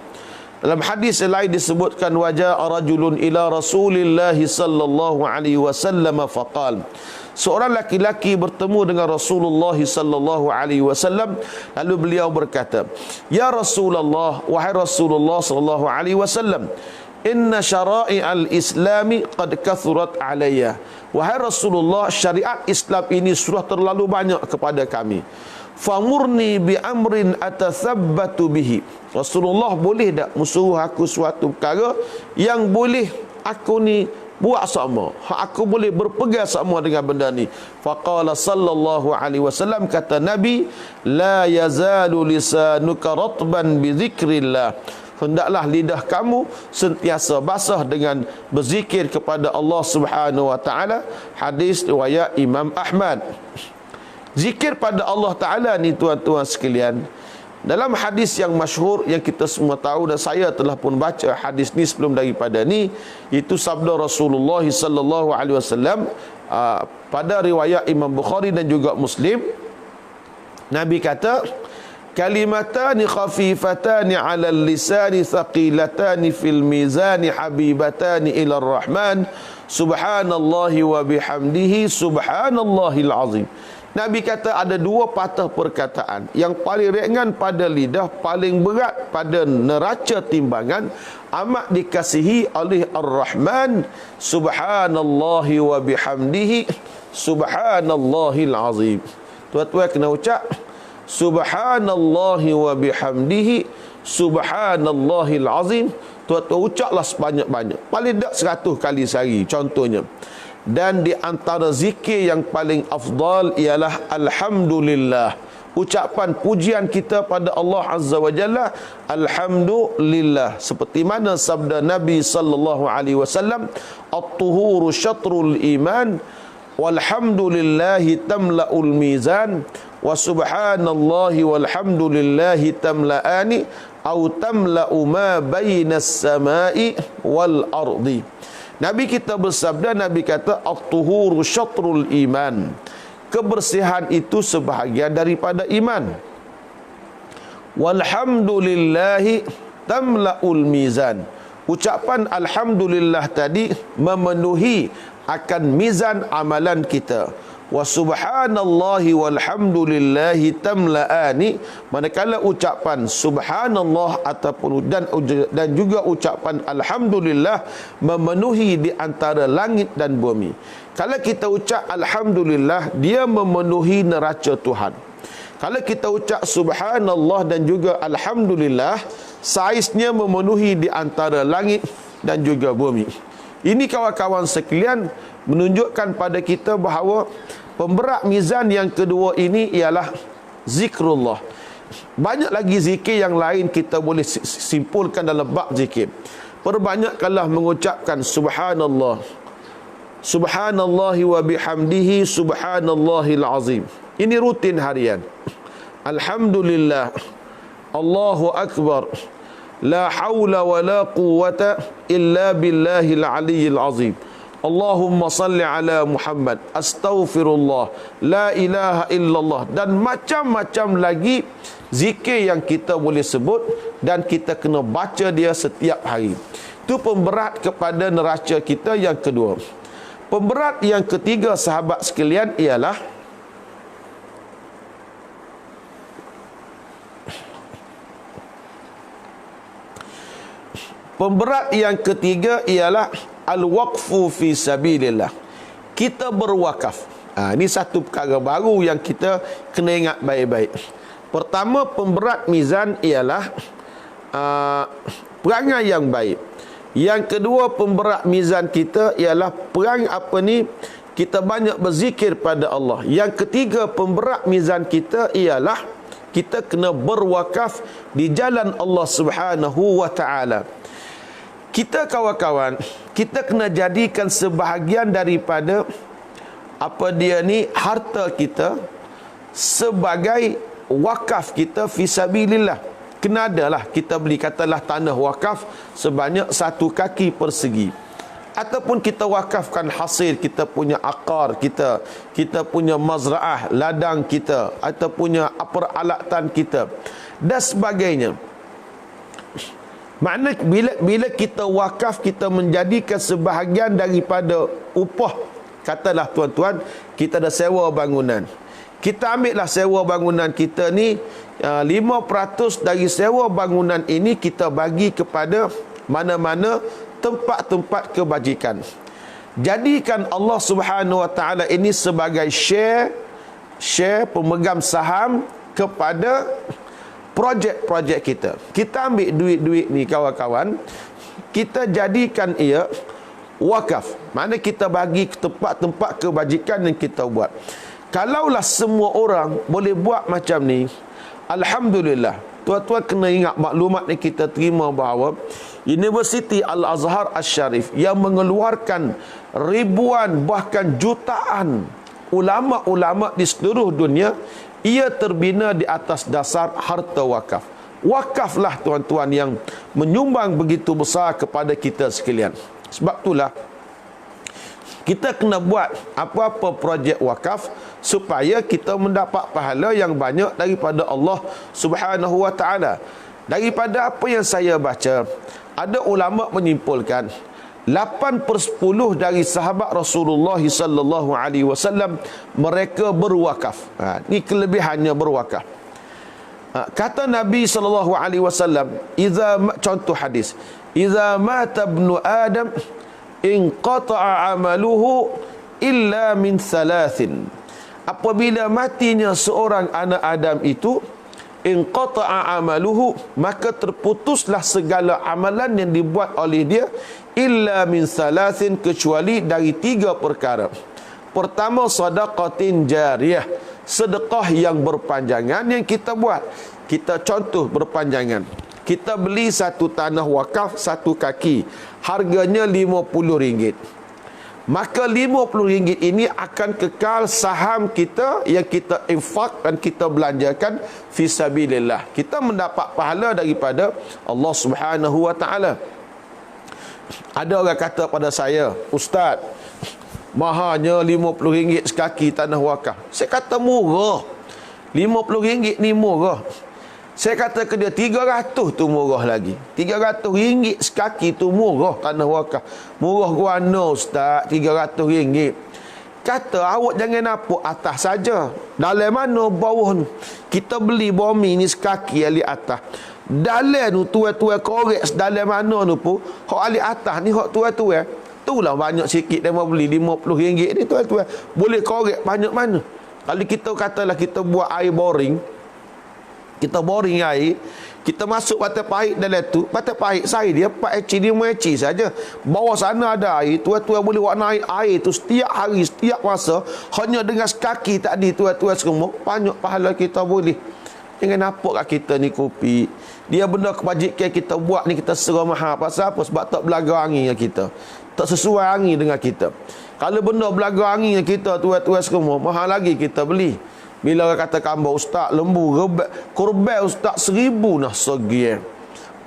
Dalam hadis lain disebutkan, wajaa rajulun ila Rasulillah sallallahu alaihi wasallam faqal, seorang laki-laki bertemu dengan Rasulullah sallallahu alaihi wasallam, lalu beliau berkata, ya Rasulullah, wahai Rasulullah sallallahu alaihi wasallam, inna syara'i'al islami qad kathurat alayya. Wahai Rasulullah, syariat Islam ini sudah terlalu banyak kepada kami. Famurni bi amrin atathabbatu bihi. Rasulullah, boleh tak musuh aku suatu perkara yang boleh aku ni buat sama, aku boleh berpegang sama dengan benda ni. Faqala sallallahu alaihi wasallam, kata Nabi, la yazalu lisanuka ratban bi dzikrillah, hendaklah lidah kamu sentiasa basah dengan berzikir kepada Allah Subhanahu wa taala. Hadis riwayat Imam Ahmad. Zikir pada Allah taala ni tuan-tuan sekalian, dalam hadis yang masyhur yang kita semua tahu, dan saya telah pun baca hadis ni sebelum daripada ni, itu sabda Rasulullah sallallahu alaihi wasallam pada riwayat Imam Bukhari dan juga Muslim. Nabi kata, kalimatani khafifatani 'alal lisani thaqilatani fil mizani habibatani ila rahman subhanallahi wa bihamdihi subhanallahil azim. Nabi kata ada dua patah perkataan yang paling ringan pada lidah, paling berat pada neraca timbangan, amat dikasihi oleh Ar-Rahman, subhanallahi wa bihamdihi subhanallahil azim. Tuan-tuan kena ucap subhanallahi wa bihamdihi subhanallahil azim. Tuan-tuan ucaplah sebanyak-banyak, paling tak 100 kali sehari contohnya. Dan di antara zikir yang paling afdal ialah alhamdulillah, ucapan pujian kita pada Allah Azza wa Jalla, alhamdulillah, seperti mana sabda Nabi sallallahu alaihi wasallam, at-tuhuru syatrul iman walhamdulillahi tamla'ul mizan wa subhanallahi walhamdulillahi tamla'ani au tamla'u ma bainas samai wal ardi. Nabi kita bersabda, Nabi kata at-tuhuru syatrul iman, kebersihan itu sebahagian daripada iman. Walhamdulillahi tamla'ul mizan, ucapan alhamdulillah tadi memenuhi akan mizan amalan kita. Wa subhanallahi walhamdulillahi tamla'ani, manakala ucapan subhanallah ataupun dan juga ucapan alhamdulillah memenuhi di antara langit dan bumi. Kalau kita ucap alhamdulillah, dia memenuhi neraca Tuhan. Kalau kita ucap subhanallah dan juga alhamdulillah, saiznya memenuhi di antara langit dan juga bumi. Ini kawan-kawan sekalian menunjukkan pada kita bahawa pemberat mizan yang kedua ini ialah zikrullah. Banyak lagi zikir yang lain kita boleh simpulkan dalam bab zikir. Perbanyakkanlah mengucapkan subhanallah, subhanallahi wa bihamdihi subhanallahil azim. Ini rutin harian. Alhamdulillah, Allahu akbar, la haula wa la quwwata illa billahil aliyyil azim. Allahumma salli ala Muhammad, astaghfirullah, la ilaha illallah, dan macam-macam lagi zikir yang kita boleh sebut dan kita kena baca dia setiap hari. Itu pemberat kepada neraca kita yang kedua. Pemberat yang ketiga sahabat sekalian ialah al-waqfu fi sabilillah. Kita berwakaf. Ini satu perkara baru yang kita kena ingat baik-baik. Pertama, pemberat mizan ialah perangai yang baik. Yang kedua, pemberat mizan kita ialah kita banyak berzikir pada Allah. Yang ketiga, pemberat mizan kita ialah kita kena berwakaf di jalan Allah Subhanahu wa taala. Kita kawan-kawan, kita kena jadikan sebahagian daripada harta kita sebagai wakaf kita fi sabilillah. Kena adalah kita beli katalah tanah wakaf sebanyak 1 kaki persegi, ataupun kita wakafkan hasil kita punya akar kita punya mazraah ladang kita, atau punya peralatan kita dan sebagainya. Makna bila kita wakaf, kita menjadikan sebahagian daripada upah. Katalah tuan-tuan, kita ada sewa bangunan. Kita ambillah sewa bangunan kita ni, 5% dari sewa bangunan ini kita bagi kepada mana-mana tempat-tempat kebajikan. Jadikan Allah Subhanahu wa taala ini sebagai share pemegang saham kepada projek-projek kita. Kita ambil duit-duit ni kawan-kawan, kita jadikan ia wakaf. Mana kita bagi tempat-tempat kebajikan yang kita buat. Kalaulah semua orang boleh buat macam ni, alhamdulillah. Tuan-tuan kena ingat maklumat yang kita terima bahawa Universiti Al-Azhar Al-Sharif yang mengeluarkan ribuan bahkan jutaan ulama-ulama di seluruh dunia, ia terbina di atas dasar harta wakaf. Wakaflah tuan-tuan yang menyumbang begitu besar kepada kita sekalian. Sebab itulah kita kena buat apa-apa projek wakaf supaya kita mendapat pahala yang banyak daripada Allah Subhanahu wa taala. Daripada apa yang saya baca, ada ulama menyimpulkan 8/10 dari sahabat Rasulullah sallallahu alaihi wasallam mereka berwakaf. Ini kelebihannya berwakaf. Kata Nabi sallallahu alaihi wasallam, contoh hadis, "Idza mata ibnu Adam inqata'a amaluhu illa min thalathin." Apabila matinya seorang anak Adam itu, inqata'a amaluhu, maka terputuslah segala amalan yang dibuat oleh dia, illa min thalathin, kecuali dari 3 perkara. Pertama, sadaqatin jariyah, sedekah yang berpanjangan yang kita buat. Kita contoh berpanjangan. Kita beli satu tanah wakaf, satu kaki, harganya RM50. Maka RM50 ini akan kekal saham kita yang kita infak dan kita belanjakan fisabilillah. Kita mendapat pahala daripada Allah Subhanahu wa taala. Ada orang kata pada saya, "Ustaz, mahalnya RM50 sekaki tanah wakaf." Saya kata murah. RM50 ni murah. Saya kata ke dia, 300 tu murah lagi. RM300 sekaki tu murah tanah wakaf. Murah guana Ustaz, RM300. Kata, awak jangan nampak atas saja. Dalam mana bawah ni? Kita beli bumi ni sekaki ali atas. Dalam tu tuai-tuai korek dalam mana tu pun, hak ali atas ni hak tuai-tuai. Itulah banyak sikit dia mau beli RM50 ni tuai-tuai. Boleh korek banyak mana? Kalau kita katalah kita buat air boring, kita boring air, kita masuk Pantai Pahit dalam tu, Pantai Pahit saya dia 4 HC, 5 HC saja. Bawah sana ada air, tuan-tuan boleh buat naik air tu setiap hari, setiap masa, hanya dengan sekaki tadi tuan-tuan semua, banyak pahala kita boleh. Jangan nampak kat kita ni kopi. Dia benda kebajikan kita buat ni kita serah mahal. Pasal apa? Sebab tak belaga angin dengan kita. Tak sesuai angin dengan kita. Kalau benda belaga angin dengan kita tuan-tuan semua, mahal lagi kita beli. Bila orang kata kambau, "Ustaz, lembu korban Ustaz 1000 nak segi."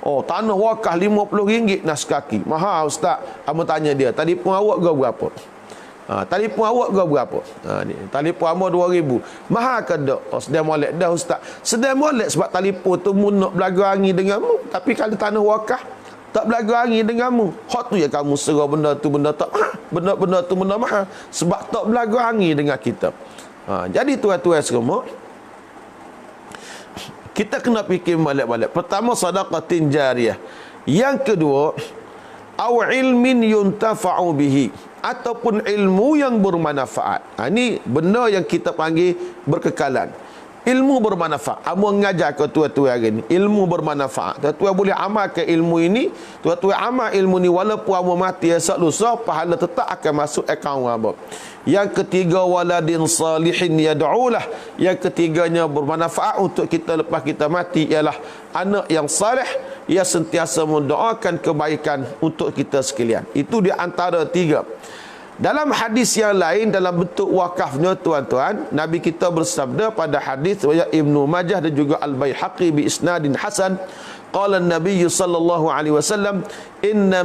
Oh, tanah wakaf RM50 nak sekaki. Mahal Ustaz. Kamu tanya dia, telefon awak ke berapa? Telefon awak ke berapa? Ni, telefon awak 2000. Mahal ke tak? Oh, sedang molek dah Ustaz. Sedang molek sebab telefon tu mu nak belaga angin denganmu. Tapi kalau tanah wakaf tak belaga angin denganmu, hak tu ya kamu serah benda tu benda tak mahal. Benda tu benda mahal sebab tak belaga angin dengan kita. Jadi tuan-tuan semua, kita kena fikir balik-balik. Pertama, sadaqatin jariyah. Yang kedua, aw ilmin yuntafa'u bihi, ataupun ilmu yang bermanfaat. Ini benda yang kita panggil berkekalan. Ilmu bermanfaat. Amo mengajar ke tuan-tuan hari ni, ilmu bermanfaat. Tuan-tuan boleh amalkan ilmu ini, tuan-tuan amal ilmu ni walaupun amo mati esok lusa, pahala tetap akan masuk akaun amo. Yang ketiga, waladin salihin yad'ulah. Yang ketiganya bermanfaat untuk kita lepas kita mati ialah anak yang saleh yang sentiasa mendoakan kebaikan untuk kita sekalian. Itu di antara 3. Dalam hadis yang lain dalam bentuk wakafnya tuan-tuan, Nabi kita bersabda pada hadis riwayat Ibnu Majah dan juga Al-Baihaqi bi isnadin hasan, qala an-nabiy sallallahu alaihi wasallam, inna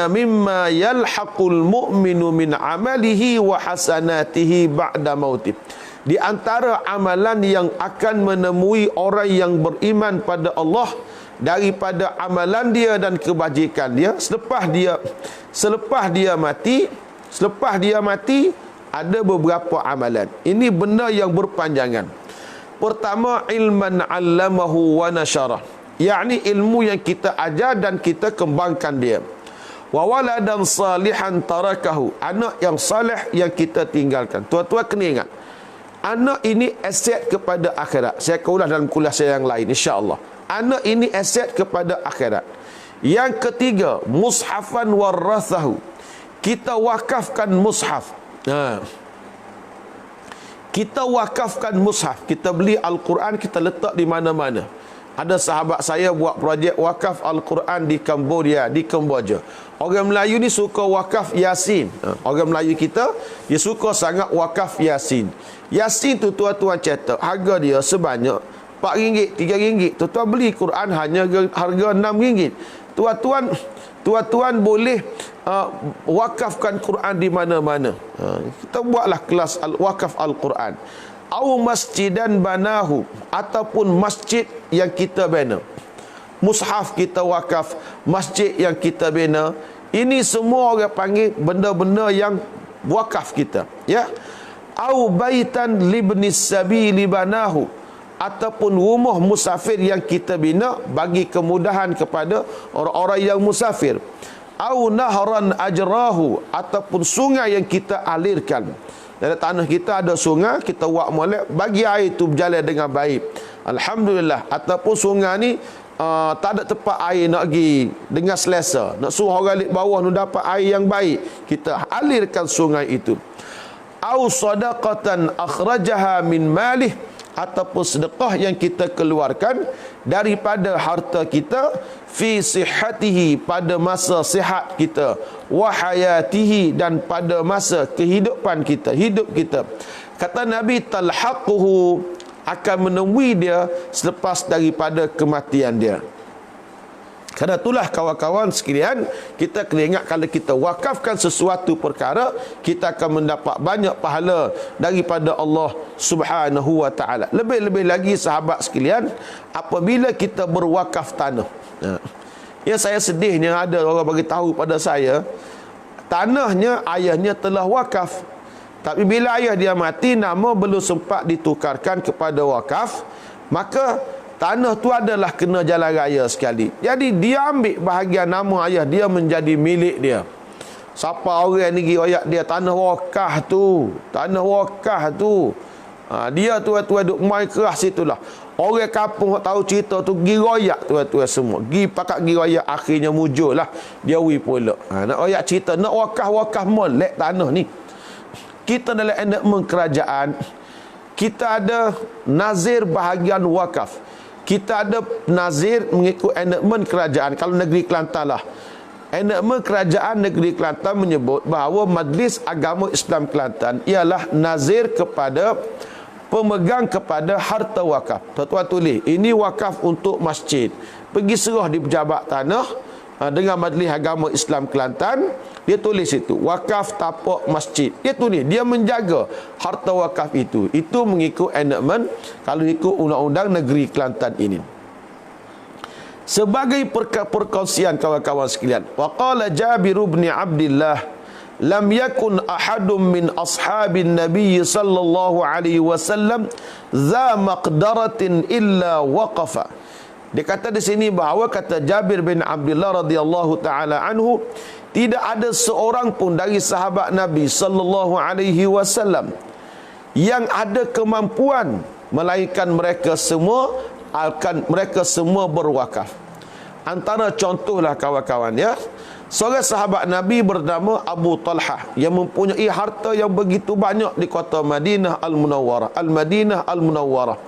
mimma yalhaqul mu'minu min amalihi wa hasanatihi ba'da mautih. Di antara amalan yang akan menemui orang yang beriman pada Allah daripada amalan dia dan kebajikan dia selepas dia mati ada beberapa amalan. Ini benda yang berpanjangan. Pertama, ilman 'allamahu wa nasyarah, yakni ilmu yang kita ajar dan kita kembangkan dia. Wa waladan salihan tarakahu, anak yang saleh yang kita tinggalkan. Tuan-tuan kena ingat, anak ini aset kepada akhirat. Saya akan ulas dalam kuliah saya yang lain insya-Allah. Anak ini aset kepada akhirat. Yang ketiga, mushafan warathahu. Kita wakafkan mushaf. Kita wakafkan mushaf. Kita beli Al-Quran, kita letak di mana-mana. Ada sahabat saya buat projek wakaf Al-Quran di Cambodia, di Kemboja. Orang Melayu ni suka wakaf Yasin. Orang Melayu kita, dia suka sangat wakaf Yasin. Yasin tu tuan-tuan cetak, harga dia sebanyak RM4, RM3. Tuan-tuan beli Quran hanya harga RM6. Tuan-tuan boleh wakafkan Quran di mana-mana. Kita buatlah kelas wakaf Al-Quran. Au masjidan banahu, ataupun masjid yang kita bina. Mushaf kita wakaf, masjid yang kita bina. Ini semua orang panggil benda-benda yang wakaf kita, ya. Au baitan libnis sabili banahu, ataupun rumah musafir yang kita bina bagi kemudahan kepada orang-orang yang musafir. Au nahran ajrahu, ataupun sungai yang kita alirkan. Dalam tanah kita ada sungai, kita buat molek bagi air itu berjalan dengan baik. Alhamdulillah. Ataupun sungai ni tak ada tempat air nak pergi dengan selesa, nak suruh orang di bawah tu dapat air yang baik, kita alirkan sungai itu. Au sadaqatan akhrajaha min malih, ataupun sedekah yang kita keluarkan daripada harta kita, fi sihhatihi, pada masa sihat kita, wa hayatihi, dan pada masa kehidupan kita, hidup kita. Kata Nabi, talhaquhu, akan menemui dia selepas daripada kematian dia. Kerana itulah kawan-kawan sekalian, kita kena ingat kalau kita wakafkan sesuatu perkara, kita akan mendapat banyak pahala daripada Allah Subhanahu wa ta'ala. Lebih-lebih lagi sahabat sekalian, apabila kita berwakaf tanah. Ya, saya sedihnya ada orang bagi tahu pada saya, tanahnya ayahnya telah wakaf. Tapi bila ayah dia mati, nama belum sempat ditukarkan kepada wakaf, maka tanah tu adalah kena jalan raya sekali. Jadi dia ambil bahagian nama ayah dia menjadi milik dia. Siapa orang ni pergi royak dia tanah wakaf tu, tanah wakaf tu. Dia tuan-tuan duk main keras situlah. Orang kampung tahu cerita tu pergi royak tuan-tuan semua. Pergi pakat pergi royak, akhirnya muncul lah dia wi pula. Nak royak cerita, nak wakaf molek tanah ni. Kita dalam enakmen kerajaan, kita ada nazir bahagian wakaf. Kita ada nazir mengikut enakmen kerajaan. Kalau negeri Kelantan lah, enakmen kerajaan negeri Kelantan menyebut bahawa Majlis Agama Islam Kelantan ialah nazir kepada pemegang kepada harta wakaf. Tuan-tuan tulis, ini wakaf untuk masjid. Pergi serah di pejabat tanah dengan Majlis Agama Islam Kelantan, dia tulis itu wakaf tapak masjid. Dia tulis, dia menjaga harta wakaf itu. Itu mengikut enactment kalau ikut undang-undang negeri Kelantan ini. Sebagai perkongsian kawan-kawan sekalian, waqala Jabir bin Abdullah, lam yakun ahadun min ashabin nabiy sallallahu alaihi wasallam za maqdaratin illa waqafa. Dia kata di sini bahawa, kata Jabir bin Abdullah radhiyallahu taala anhu, tidak ada seorang pun dari sahabat Nabi sallallahu alaihi wasallam yang ada kemampuan, melainkan mereka semua berwakaf. Antara contohlah kawan-kawan ya, seorang sahabat Nabi bernama Abu Talhah yang mempunyai harta yang begitu banyak di kota Madinah Al-Munawwarah, Al-Madinah Al-Munawwarah.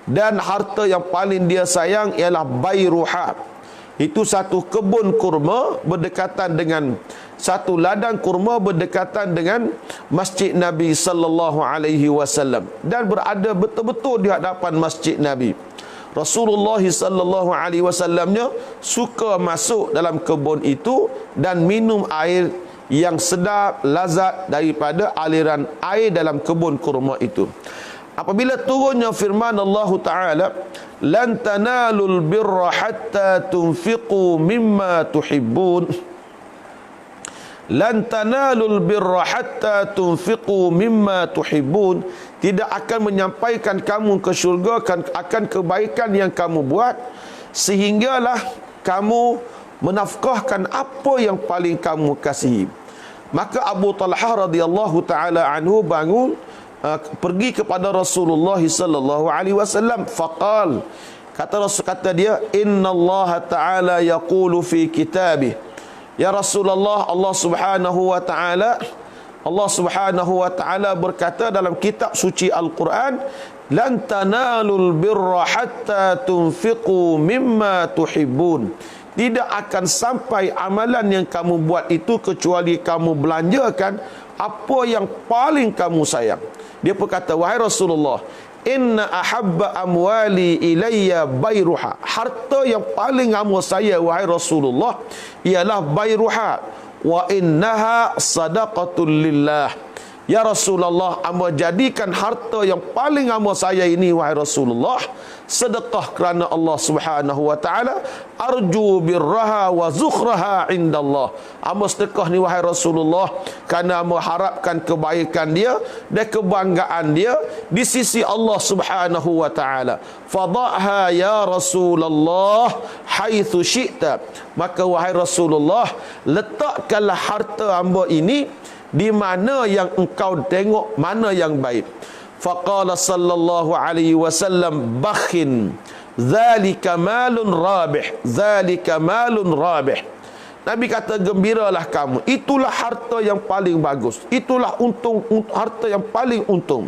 Dan harta yang paling dia sayang ialah Bayruha. Itu satu kebun kurma berdekatan dengan satu ladang kurma berdekatan dengan Masjid Nabi sallallahu alaihi wasallam, dan berada betul-betul di hadapan Masjid Nabi. Rasulullah sallallahu alaihi wasallamnya suka masuk dalam kebun itu dan minum air yang sedap, lazat daripada aliran air dalam kebun kurma itu. Apabila turunnya firman Allah Ta'ala, lan tanalul birra hatta tunfiqu mimma tuhibbun, lan tanalul birra hatta tunfiqu mimma tuhibbun, tidak akan menyampaikan kamu ke syurga akan kebaikan yang kamu buat sehinggalah kamu menafkahkan apa yang paling kamu kasihi. Maka Abu Talhah radhiyallahu taala anhu bangun, pergi kepada Rasulullah sallallahu alaihi wasallam, faqal, Kata dia, innallaha ta'ala yaqulu fi kitabih. Ya Rasulullah, Allah Subhanahu wa ta'ala berkata dalam kitab suci Al-Quran, lan tanalul birra hatta tunfiqu mimma tuhibbun. Tidak akan sampai amalan yang kamu buat itu kecuali kamu belanjakan apa yang paling kamu sayang. Dia berkata, wahai Rasulullah, inna ahabba amwali ilayya bayruha. Harta yang paling amat saya, wahai Rasulullah, ialah bayruha. Wa innaha sadaqatul lillah. Ya Rasulullah, amba jadikan harta yang paling amat saya ini, wahai Rasulullah, sedekah kerana Allah Subhanahu wa ta'ala. Arju birraha wa zukhraha indallah. Amba sedekah ni, wahai Rasulullah, kerana amba harapkan kebaikan dia dan kebanggaan dia di sisi Allah Subhanahu wa ta'ala. Fada'ha ya Rasulullah haitsu syi'ta. Maka wahai Rasulullah, letakkanlah harta amba ini di mana yang engkau tengok mana yang baik. Faqala sallallahu alaihi wasallam, bakhin, zalika malun rabih, zalika malun rabih. Nabi kata, gembiralah kamu, itulah harta yang paling bagus, itulah harta yang paling untung.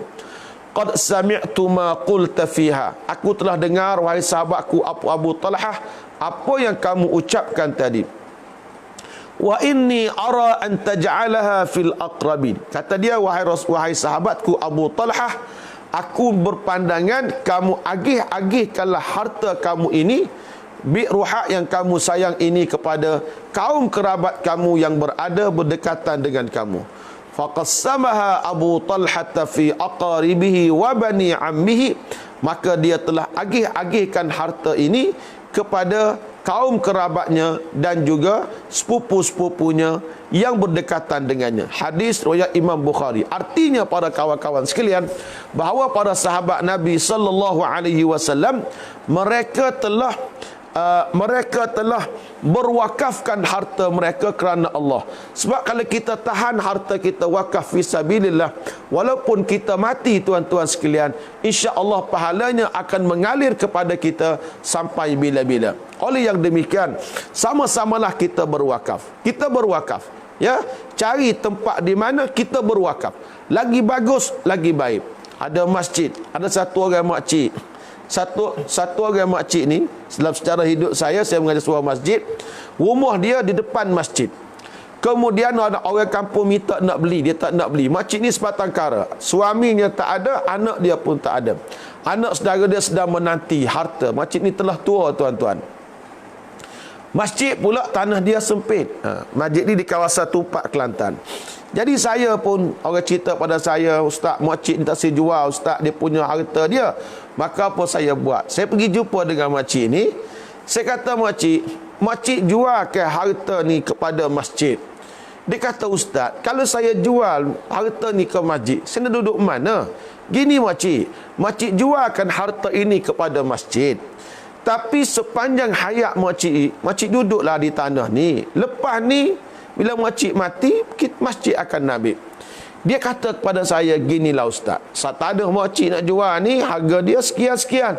Qad sami'tu ma qulta fiha. Aku telah dengar, wahai sahabatku Abu Talhah, apa yang kamu ucapkan tadi. Wa inni ara an taj'alaha fil aqrabin. Kata dia, wahai sahabatku Abu Talhah, aku berpandangan kamu agih-agihkanlah harta kamu ini, bi'ruha yang kamu sayang ini, kepada kaum kerabat kamu yang berada berdekatan dengan kamu. Faqassamaha Abu Talhah fi aqaribihi wa bani ammihi. Maka dia telah agih-agihkan harta ini kepada kaum kerabatnya dan juga sepupu-sepupunya yang berdekatan dengannya. Hadis riwayat Imam Bukhari. Artinya para kawan-kawan sekalian, bahawa para sahabat Nabi sallallahu alaihi wasallam mereka telah berwakafkan harta mereka kerana Allah. Sebab kalau kita tahan harta kita wakaf fisabilillah, walaupun kita mati, tuan-tuan sekalian, insya-Allah pahalanya akan mengalir kepada kita sampai bila-bila. Oleh yang demikian, sama-samalah kita berwakaf. Kita berwakaf, ya, cari tempat di mana kita berwakaf. Lagi bagus, lagi baik. Ada masjid, ada satu orang makcik. Satu orang makcik ni, dalam secara hidup saya mengajar sebuah masjid. Rumah dia di depan masjid. Kemudian ada orang kampung minta nak beli, dia tak nak beli. Makcik ni sebatang kara, suaminya tak ada, anak dia pun tak ada. Anak saudara dia sedang menanti harta. Makcik ni telah tua, tuan-tuan. Masjid pula tanah dia sempit. Masjid ni di kawasan Tupak, Kelantan. Jadi saya pun, orang cerita pada saya, ustaz, makcik ni tak saya jual, ustaz, dia punya harta dia. Maka apa saya buat? Saya pergi jumpa dengan makcik ni. Saya kata, makcik jualkan harta ni kepada masjid. Dia kata, ustaz, kalau saya jual harta ni ke masjid, saya nak duduk mana? Gini makcik jualkan harta ini kepada masjid. Tapi sepanjang hayat makcik duduklah di tanah ni. Lepas ni, bila makcik mati, masjid akan ambil. Dia kata kepada saya, ginilah ustaz, tak ada makcik nak jual ni, harga dia sekian-sekian.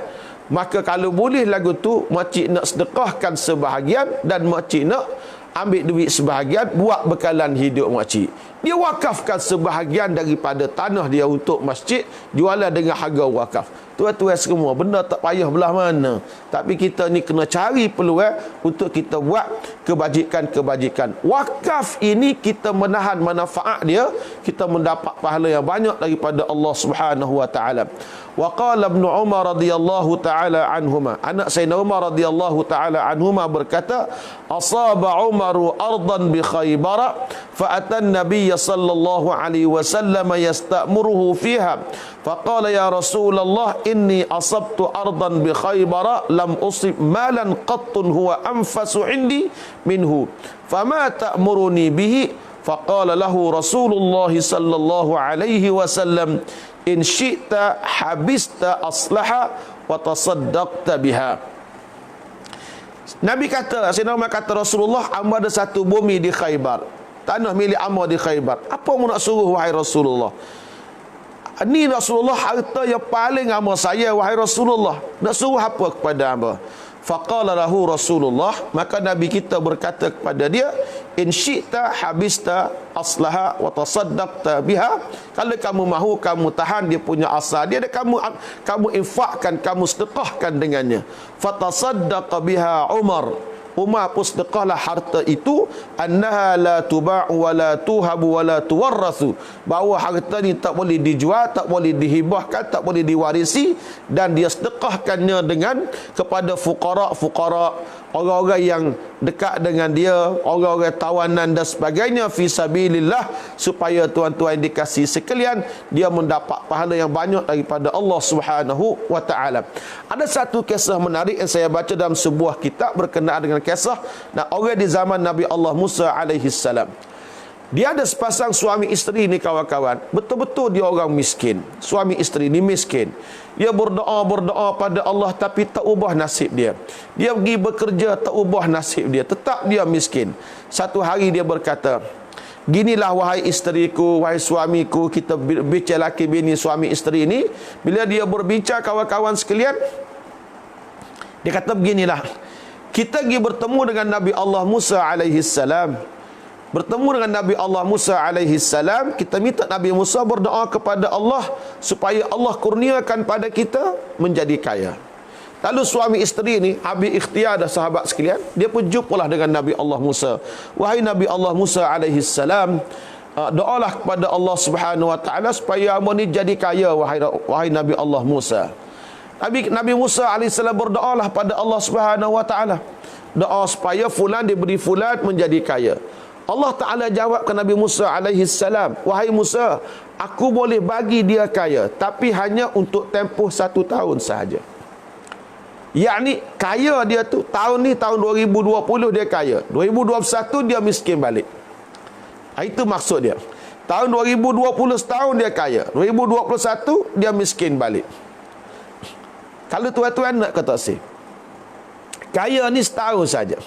Maka kalau boleh lagu tu, makcik nak sedekahkan sebahagian dan makcik nak ambil duit sebahagian buat bekalan hidup makcik. Dia wakafkan sebahagian daripada tanah dia untuk masjid, jualan dengan harga wakaf. Tuan-tuan semua, benda tak payah belah mana. Tapi kita ni kena cari peluang untuk kita buat kebajikan-kebajikan. Wakaf ini kita menahan manfaat dia, kita mendapat pahala yang banyak daripada Allah Subhanahu wa taala. Wa qala Ibn Umar radhiyallahu taala anhuma, anak Sayyidina Umar radhiyallahu taala anhuma berkata, asaba Umaru ardan bi Khaybar fa atan Nabiy sallallahu alaihi wasallam yastamuruhu fiha faqala ya Rasulullah inni asabtu ardan bi Khaybar lam usib malan qattun huwa anfasu indi minhu fama ta'muruni bihi faqala lahu Rasulullah sallallahu alaihi wasallam in syi'ta habista aslaha wa tasaddaqta biha. Nabi kata, Sayyidina Umar kata, Rasulullah, amba ada satu bumi di Khaybar, tanah milik amba di Khaybar. Apa mu nak suruh wahai Rasulullah? Ni Rasulullah, harta yang paling hamba saya, wahai Rasulullah. Nak suruh apa kepada hamba? Faqala lahu Rasulullah, maka Nabi kita berkata kepada dia, in syi'ta habista aslaha wa tasaddaqta biha. Kalau kamu mahu, kamu tahan dia punya asal dia, dan kamu infakkan, kamu sedekahkan dengannya. Fatasaddaqa biha Umar pun sedekahlah harta itu, annaha la tuba'u wa la tuhabu wa la tuwarrathu, bahawa harta ni tak boleh dijual, tak boleh dihibahkan, tak boleh diwarisi, dan dia sedekahkannya dengan kepada fuqara, orang-orang yang dekat dengan dia, orang-orang tawanan dan sebagainya, fi sabilillah, supaya tuan-tuan dikasih sekalian, dia mendapat pahala yang banyak daripada Allah Subhanahu wa taala. Ada satu kisah menarik yang saya baca dalam sebuah kitab berkenaan dengan kisah orang di zaman Nabi Allah Musa alaihi salam. Dia ada sepasang suami isteri ni kawan-kawan. Betul-betul dia orang miskin. Suami isteri ni miskin. Dia berdoa pada Allah, tapi tak ubah nasib dia. Dia pergi bekerja, tak ubah nasib dia. Tetap dia miskin. Satu hari dia berkata, ginilah wahai isteriku, wahai suamiku, kita bincang laki bini suami isteri ni. Bila dia berbincang kawan-kawan sekalian, dia kata beginilah. Kita pergi bertemu dengan Nabi Allah Musa alaihi salam. Bertemu dengan Nabi Allah Musa alaihi salam, kita minta Nabi Musa berdoa kepada Allah supaya Allah kurniakan pada kita menjadi kaya. Lalu suami isteri ni habis ikhtiar dah sahabat sekalian, dia pun jumpalah dengan Nabi Allah Musa. Wahai Nabi Allah Musa alaihi salam, doalah kepada Allah Subhanahu wa taala supaya hamba ni jadi kaya, wahai Nabi Allah Musa. Nabi Musa alaihi salam berdoalah pada Allah Subhanahu wa taala, doa supaya fulan diberi fulan menjadi kaya. Allah Ta'ala jawab ke Nabi Musa alaihi salam, wahai Musa, aku boleh bagi dia kaya, tapi hanya untuk tempoh 1 tahun sahaja. Yakni kaya dia tu tahun ni, tahun 2020 dia kaya, 2021 dia miskin balik. Itu maksud dia. Tahun 2020 setahun dia kaya, 2021 dia miskin balik. Kalau tuan-tuan nak kata sih, kaya ni setahun saja.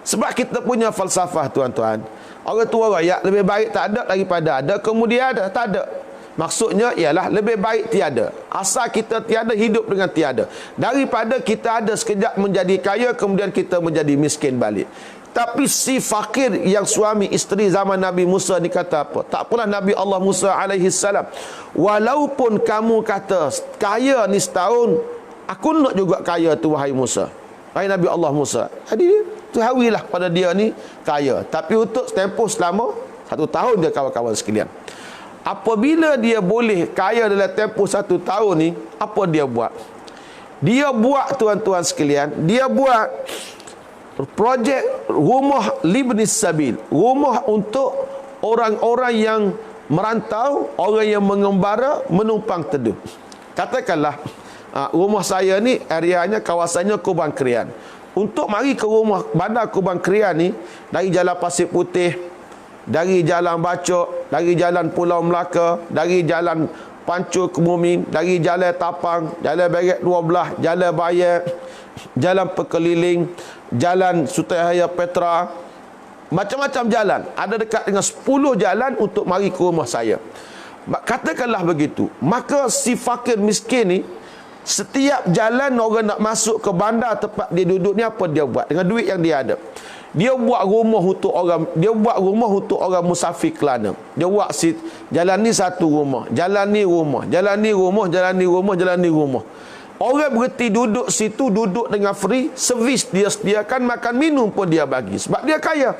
Sebab kita punya falsafah tuan-tuan, orang tua rakyat lebih baik tak ada daripada ada, kemudian ada tak ada. Maksudnya ialah lebih baik tiada. Asal kita tiada, hidup dengan tiada, daripada kita ada sekejap menjadi kaya, kemudian kita menjadi miskin balik. Tapi si fakir yang suami isteri zaman Nabi Musa ni kata apa? Tak apalah Nabi Allah Musa alaihi salam, walaupun kamu kata kaya ni setahun, aku nak juga kaya tu wahai Musa, wahai Nabi Allah Musa. Jadi tuhawilah pada dia ni kaya, tapi untuk tempoh selama 1 tahun dia kawan-kawan sekalian. Apabila dia boleh kaya dalam tempoh 1 tahun ni, apa dia buat? Dia buat tuan-tuan sekalian, dia buat projek rumah libnis sabil, rumah untuk orang-orang yang merantau, orang yang mengembara, menumpang teduh. Katakanlah rumah saya ni areanya, kawasannya Kubang Krian. Untuk mari ke rumah bandar Kubang Krian ni, dari Jalan Pasir Putih, dari Jalan Bacok, dari Jalan Pulau Melaka, dari Jalan Pancur Kemumin, dari Jalan Tapang, Jalan Berek 12, Jalan Bayak, Jalan Pekeliling, Jalan Sutayahaya Petra, macam-macam jalan. Ada dekat dengan 10 jalan untuk mari ke rumah saya. Katakanlah begitu, maka si fakir miskin ni, setiap jalan orang nak masuk ke bandar tempat dia duduk ni, apa dia buat dengan duit yang dia ada? Dia buat rumah untuk orang musafir Kelana. Dia buat jalan ni satu rumah, jalan ni rumah, jalan ni rumah, jalan ni rumah, jalan ni rumah. Orang berhenti duduk situ, duduk dengan free, servis dia sediakan, makan minum pun dia bagi, sebab dia kaya.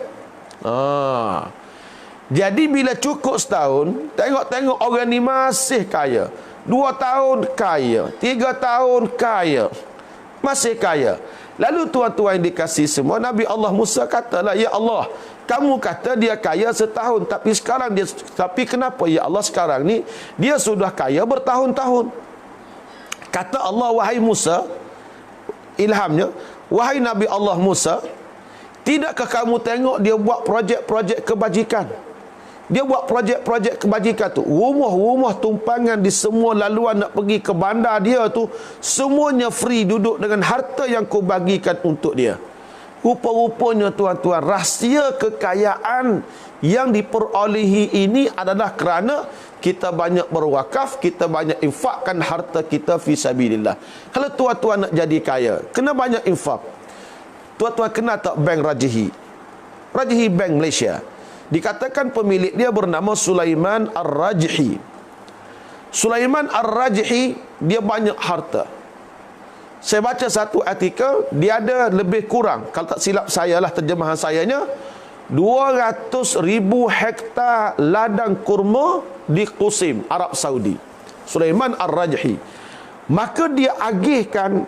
Jadi bila cukup setahun, tengok-tengok orang ni masih kaya. 2 tahun kaya, 3 tahun kaya, masih kaya. Lalu tuan-tuan yang dikasih semua, Nabi Allah Musa katalah, ya Allah, kamu kata dia kaya setahun, tapi kenapa ya Allah sekarang ni dia sudah kaya bertahun-tahun? Kata Allah, wahai Musa, ilhamnya, wahai Nabi Allah Musa, tidakkah kamu tengok dia buat projek-projek kebajikan? Dia buat projek-projek kebajikan tu, rumah-rumah tumpangan di semua laluan nak pergi ke bandar dia tu, semuanya free, duduk dengan harta yang kau bagikan untuk dia. Rupa-rupanya tuan-tuan, rahsia kekayaan yang diperolehi ini adalah kerana kita banyak berwakaf, kita banyak infakkan harta kita fi sabilillah. Kalau tuan-tuan nak jadi kaya, kena banyak infak. Tuan-tuan kenal tak Bank Rajihi? Rajihi Bank Malaysia. Dikatakan pemilik dia bernama Sulaiman Ar-Rajhi. Sulaiman Ar-Rajhi dia banyak harta. Saya baca satu artikel, dia ada lebih kurang, kalau tak silap saya lah terjemahan sayanya, 200,000 hektar ladang kurma di Qusim, Arab Saudi. Sulaiman Ar-Rajhi. Maka dia agihkan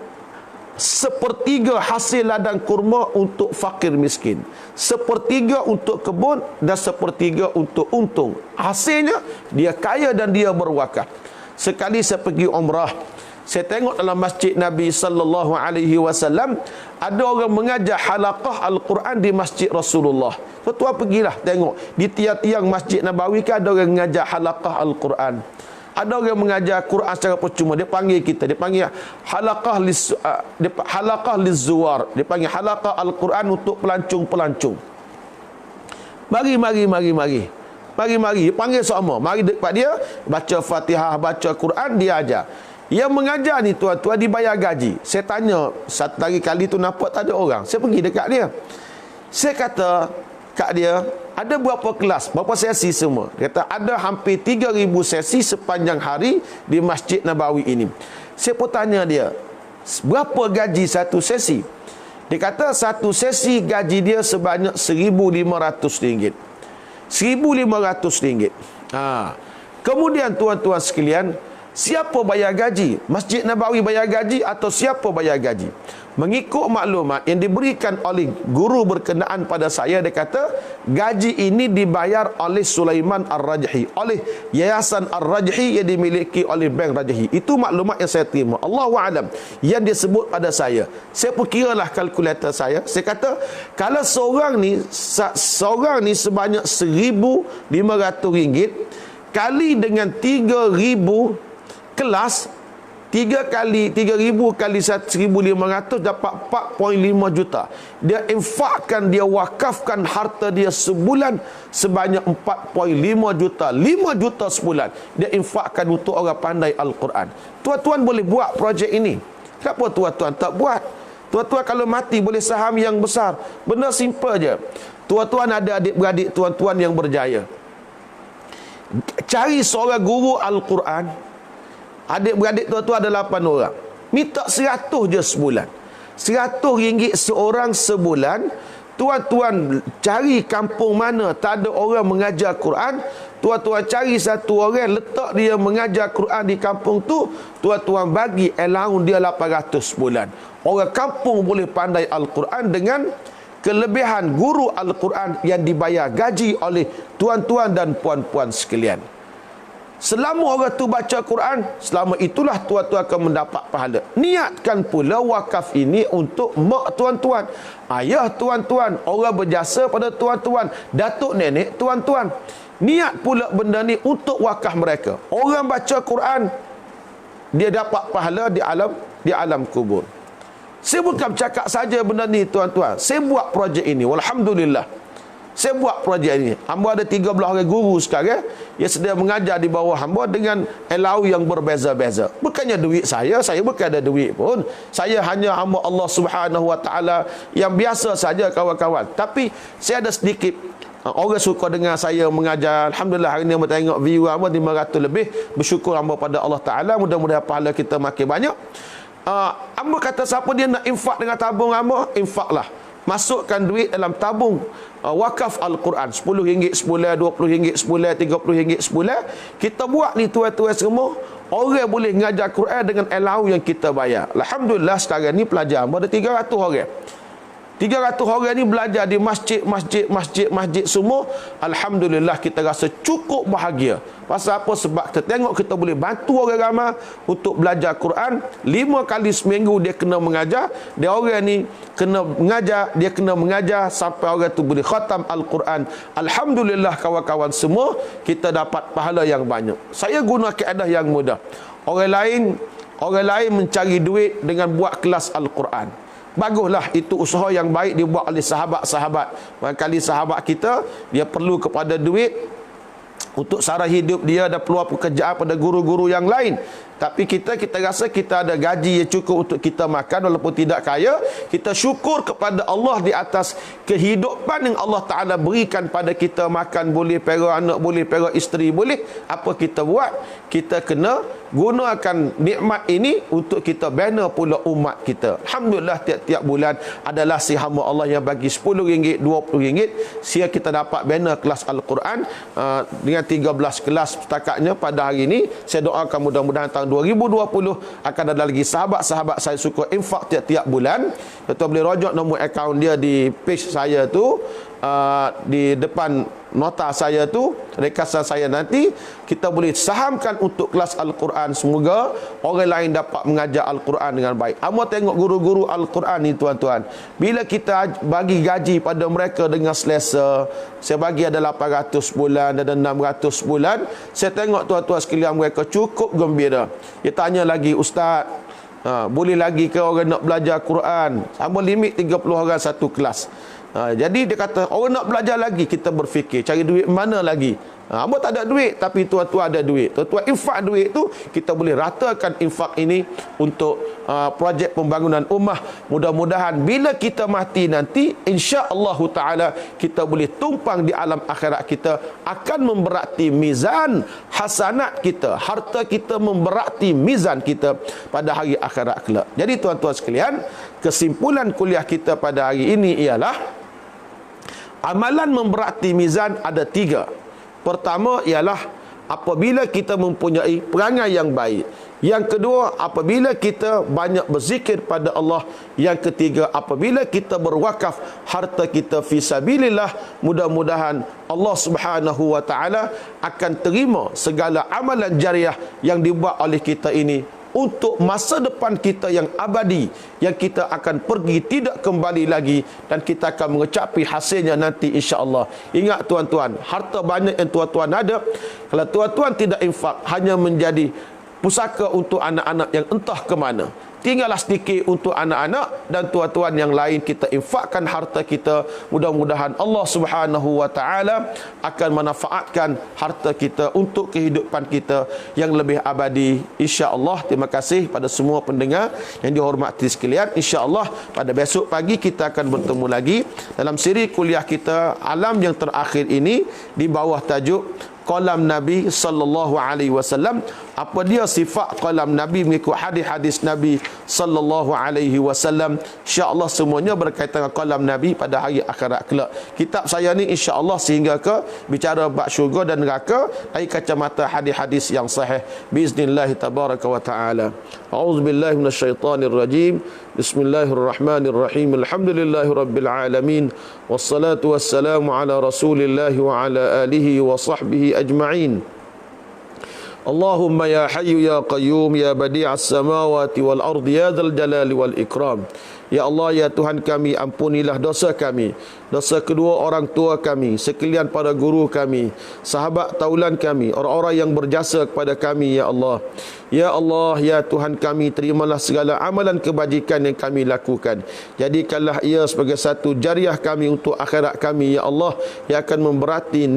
sepertiga hasil ladang kurma untuk fakir miskin, sepertiga untuk kebun, dan sepertiga untuk untung. Hasilnya dia kaya dan dia berwakaf. Sekali saya pergi umrah, saya tengok dalam masjid Nabi sallallahu alaihi wasallam ada orang mengajar halaqah Al-Quran di masjid Rasulullah. Tuan pergilah tengok di tiang-tiang Masjid Nabawi kan ada orang mengajar halaqah Al-Quran. Ada orang mengajar Quran secara percuma. Dia panggil kita, dia panggil halaqah lizuwar. Dia panggil halaqah Al-Quran untuk pelancong-pelancong. Mari. Dia panggil semua. Mari dekat dia, baca Fatihah, baca Quran, dia ajar. Yang mengajar ni tuan-tuan dibayar gaji. Saya tanya satu hari kali tu nampak tak ada orang. Saya pergi dekat dia. Saya kata kat dia, ada berapa kelas, berapa sesi semua? Dia kata ada hampir 3,000 sesi sepanjang hari di Masjid Nabawi ini. Saya pun tanya dia, berapa gaji satu sesi? Dia kata satu sesi gaji dia sebanyak RM1,500. RM1,500. Kemudian tuan-tuan sekalian, siapa bayar gaji? Masjid Nabawi bayar gaji atau siapa bayar gaji? Mengikut maklumat yang diberikan oleh guru berkenaan pada saya, dia kata gaji ini dibayar oleh Sulaiman Ar-Rajhi, oleh Yayasan Ar-Rajhi yang dimiliki oleh Bank Rajhi. Itu maklumat yang saya terima. Allahu a'lam. Yang disebut pada saya. Saya pun kiralah kalkulator saya. Saya kata kalau seorang ni sebanyak RM1,500 kali dengan 3,000 kelas, 3 kali 3,000 kali 1,500 dapat 4.5 juta. Dia infakkan, dia wakafkan harta dia sebulan sebanyak 4.5 juta. 5 juta sebulan dia infakkan untuk orang pandai Al-Quran. Tuan-tuan boleh buat projek ini. Kenapa tuan-tuan tak buat? Tuan-tuan kalau mati boleh saham yang besar. Benda simple je. Tuan-tuan ada adik-beradik tuan-tuan yang berjaya, cari seorang guru Al-Quran. Adik-beradik tuan-tuan ada 8 orang. Minta 100 je sebulan. RM100 seorang sebulan. Tuan-tuan cari kampung mana tak ada orang mengajar Quran, tuan-tuan cari satu orang, letak dia mengajar Quran di kampung tu, tuan-tuan bagi allowance dia 800 sebulan. Orang kampung boleh pandai Al-Quran dengan kelebihan guru Al-Quran yang dibayar gaji oleh tuan-tuan dan puan-puan sekalian. Selama orang tu baca Quran, selama itulah tuan-tuan akan mendapat pahala. Niatkan pula wakaf ini untuk mak tuan-tuan, ayah tuan-tuan, orang berjasa pada tuan-tuan, datuk nenek tuan-tuan. Niat pula benda ni untuk wakaf mereka. Orang baca Quran, dia dapat pahala di alam kubur. Saya bukan cakap saja benda ni tuan-tuan. Saya buat projek ini, walhamdulillah. Saya buat projek ini. Hamba ada 13 orang guru sekarang yang sedang mengajar di bawah hamba dengan allowance yang berbeza-beza. Bukannya duit saya bukan ada duit pun. Saya hanya hamba Allah Subhanahu Wa Taala yang biasa saja kawan-kawan. Tapi saya ada sedikit orang suka dengar saya mengajar. Alhamdulillah hari ini hamba tengok view hamba 500 lebih. Bersyukur hamba pada Allah Taala. Mudah-mudahan pahala kita makin banyak. Hamba kata siapa dia nak infak dengan tabung hamba, infaklah. Masukkan duit dalam tabung wakaf Al-Quran, RM10 sebulan, RM20 sebulan, RM30 sebulan. Kita buat ni tuan-tuan semua, orang boleh mengajar Quran dengan allowance yang kita bayar. Alhamdulillah sekarang ni pelajar ada 300 orang. 300 orang ni belajar di masjid semua. Alhamdulillah kita rasa cukup bahagia. Pasal apa? Sebab kita tengok kita boleh bantu orang ramai untuk belajar Quran. 5 kali seminggu dia kena mengajar. Dia orang ni kena mengajar sampai orang tu boleh khatam Al-Quran. Alhamdulillah kawan-kawan semua, kita dapat pahala yang banyak. Saya guna kaedah yang mudah. Orang lain mencari duit dengan buat kelas Al-Quran. Baguslah, itu usaha yang baik dibuat oleh sahabat-sahabat. Barangkali sahabat kita dia perlu kepada duit, untuk sara hidup dia dan peluang pekerjaan pada guru-guru yang lain. Tapi kita rasa kita ada gaji yang cukup untuk kita makan walaupun tidak kaya. Kita syukur kepada Allah di atas kehidupan yang Allah Ta'ala berikan pada kita. Makan boleh, pera anak boleh, pera isteri boleh. Apa kita buat? Kita kena gunakan nikmat ini untuk kita bina pula umat kita. Alhamdulillah, tiap-tiap bulan adalah si hamba Allah yang bagi RM10, RM20. Sia kita dapat bina kelas Al-Quran dengan 13 kelas setakatnya pada hari ini. Saya doakan mudah-mudahan tahun 2020 akan ada lagi sahabat-sahabat saya suka infak tiap-tiap bulan. Tuan boleh rojok nombor akaun dia di page saya tu, di depan nota saya tu, rekasan saya nanti. Kita boleh sahamkan untuk kelas Al-Quran. Semoga orang lain dapat mengajar Al-Quran dengan baik. Amo tengok guru-guru Al-Quran ni tuan-tuan, bila kita bagi gaji pada mereka dengan selesa, saya bagi ada 800 bulan, ada 600 bulan, saya tengok tuan-tuan sekalian mereka cukup gembira. Dia tanya lagi, Ustaz, boleh lagi ke orang nak belajar Quran? Sama limit 30 orang satu kelas. Jadi dia kata, orang nak belajar lagi, kita berfikir cari duit mana lagi. Hamba tak ada duit, tapi tuan-tuan ada duit. Tuan-tuan infak duit tu, kita boleh ratakan infak ini untuk projek pembangunan ummah. Mudah-mudahan bila kita mati nanti, insya-Allah Ta'ala kita boleh tumpang di alam akhirat kita, akan memberati mizan hasanat kita. Harta kita memberati mizan kita pada hari akhirat kelak. Jadi tuan-tuan sekalian, kesimpulan kuliah kita pada hari ini ialah amalan memberati mizan ada 3. Pertama ialah apabila kita mempunyai perangai yang baik. Yang kedua, apabila kita banyak berzikir pada Allah. Yang ketiga, apabila kita berwakaf harta kita fi sabilillah, mudah-mudahan Allah Subhanahu wa taala akan terima segala amalan jariah yang dibuat oleh kita ini untuk masa depan kita yang abadi, yang kita akan pergi tidak kembali lagi, dan kita akan mengecapi hasilnya nanti insya-Allah. Ingat tuan-tuan, harta banyak yang tuan-tuan ada, kalau tuan-tuan tidak infak, hanya menjadi pusaka untuk anak-anak yang entah ke mana. Tinggallah sedikit untuk anak-anak, dan tuan-tuan yang lain kita infakkan harta kita. Mudah-mudahan Allah Subhanahu wa taala akan manfaatkan harta kita untuk kehidupan kita yang lebih abadi insya-Allah. Terima kasih pada semua pendengar yang dihormati sekalian. Insya-Allah pada besok pagi kita akan bertemu lagi dalam siri kuliah kita alam yang terakhir ini di bawah tajuk qalam Nabi sallallahu alaihi wasallam. Apa dia sifat qalam Nabi mengikut hadis-hadis Nabi sallallahu alaihi wasallam. Insya-Allah semuanya berkaitan dengan qalam Nabi pada hari akhirat kelak. Kitab saya ni insya-Allah sehingga ke bicara bab syurga dan neraka dari kacamata hadis-hadis yang sahih biiznillah tabaraka wa taala. A'udzubillahi minasyaitonir rajim. Bismillahirrahmanirrahim. Alhamdulillahirabbil alamin. Wassalatu wassalamu ala Rasulillah wa ala alihi wa sahbihi ajma'in. Allahumma ya hayyu ya qayyum ya badi'as samawati wal ardi ya dzal jalali wal ikram. Ya Allah, ya Tuhan kami, ampunilah dosa kami, dosa kedua orang tua kami, sekalian para guru kami, sahabat taulan kami, orang-orang yang berjasa kepada kami, ya Allah. Ya Allah, ya Tuhan kami, terimalah segala amalan kebajikan yang kami lakukan. Jadikanlah ia sebagai satu jariah kami untuk akhirat kami, ya Allah, yang akan memberati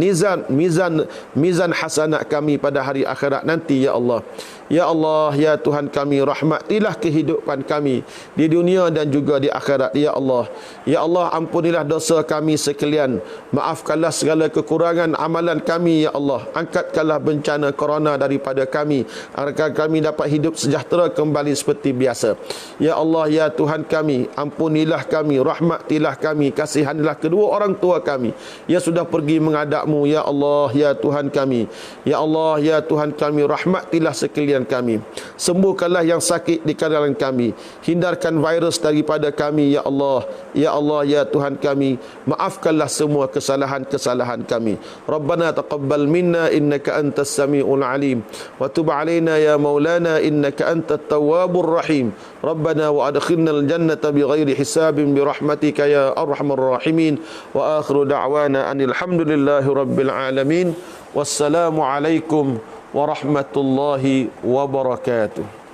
mizan hasanat kami pada hari akhirat nanti, ya Allah. Ya Allah, ya Tuhan kami, rahmatilah kehidupan kami di dunia dan juga di akhirat, ya Allah. Ya Allah, ampunilah dosa kami sekalian, maafkanlah segala kekurangan amalan kami, ya Allah. Angkatkanlah bencana corona daripada kami, agar kami dapat hidup sejahtera kembali seperti biasa. Ya Allah, ya Tuhan kami, ampunilah kami, rahmatilah kami, kasihanilah kedua orang tua kami yang sudah pergi menghadap-Mu, ya Allah, ya Tuhan kami. Ya Allah, ya Tuhan kami, rahmatilah sekalian kami. Sembuhkanlah yang sakit di kalangan kami. Hindarkan virus daripada kami, ya Allah. Ya Allah, ya Tuhan kami, maafkanlah semua kesalahan-kesalahan kami. Rabbana taqabbal minna innaka antas samiul alim wa tub alaina ya maulana innaka antat tawwabur rahim. Rabbana wa adkhilna al-jannata bighairi hisabin birahmatika ya arhamar rahimin. Wa akhiru da'wana anil hamdulillahi rabbil alamin. Wassalamu alaikum warahmatullahi wabarakatuh.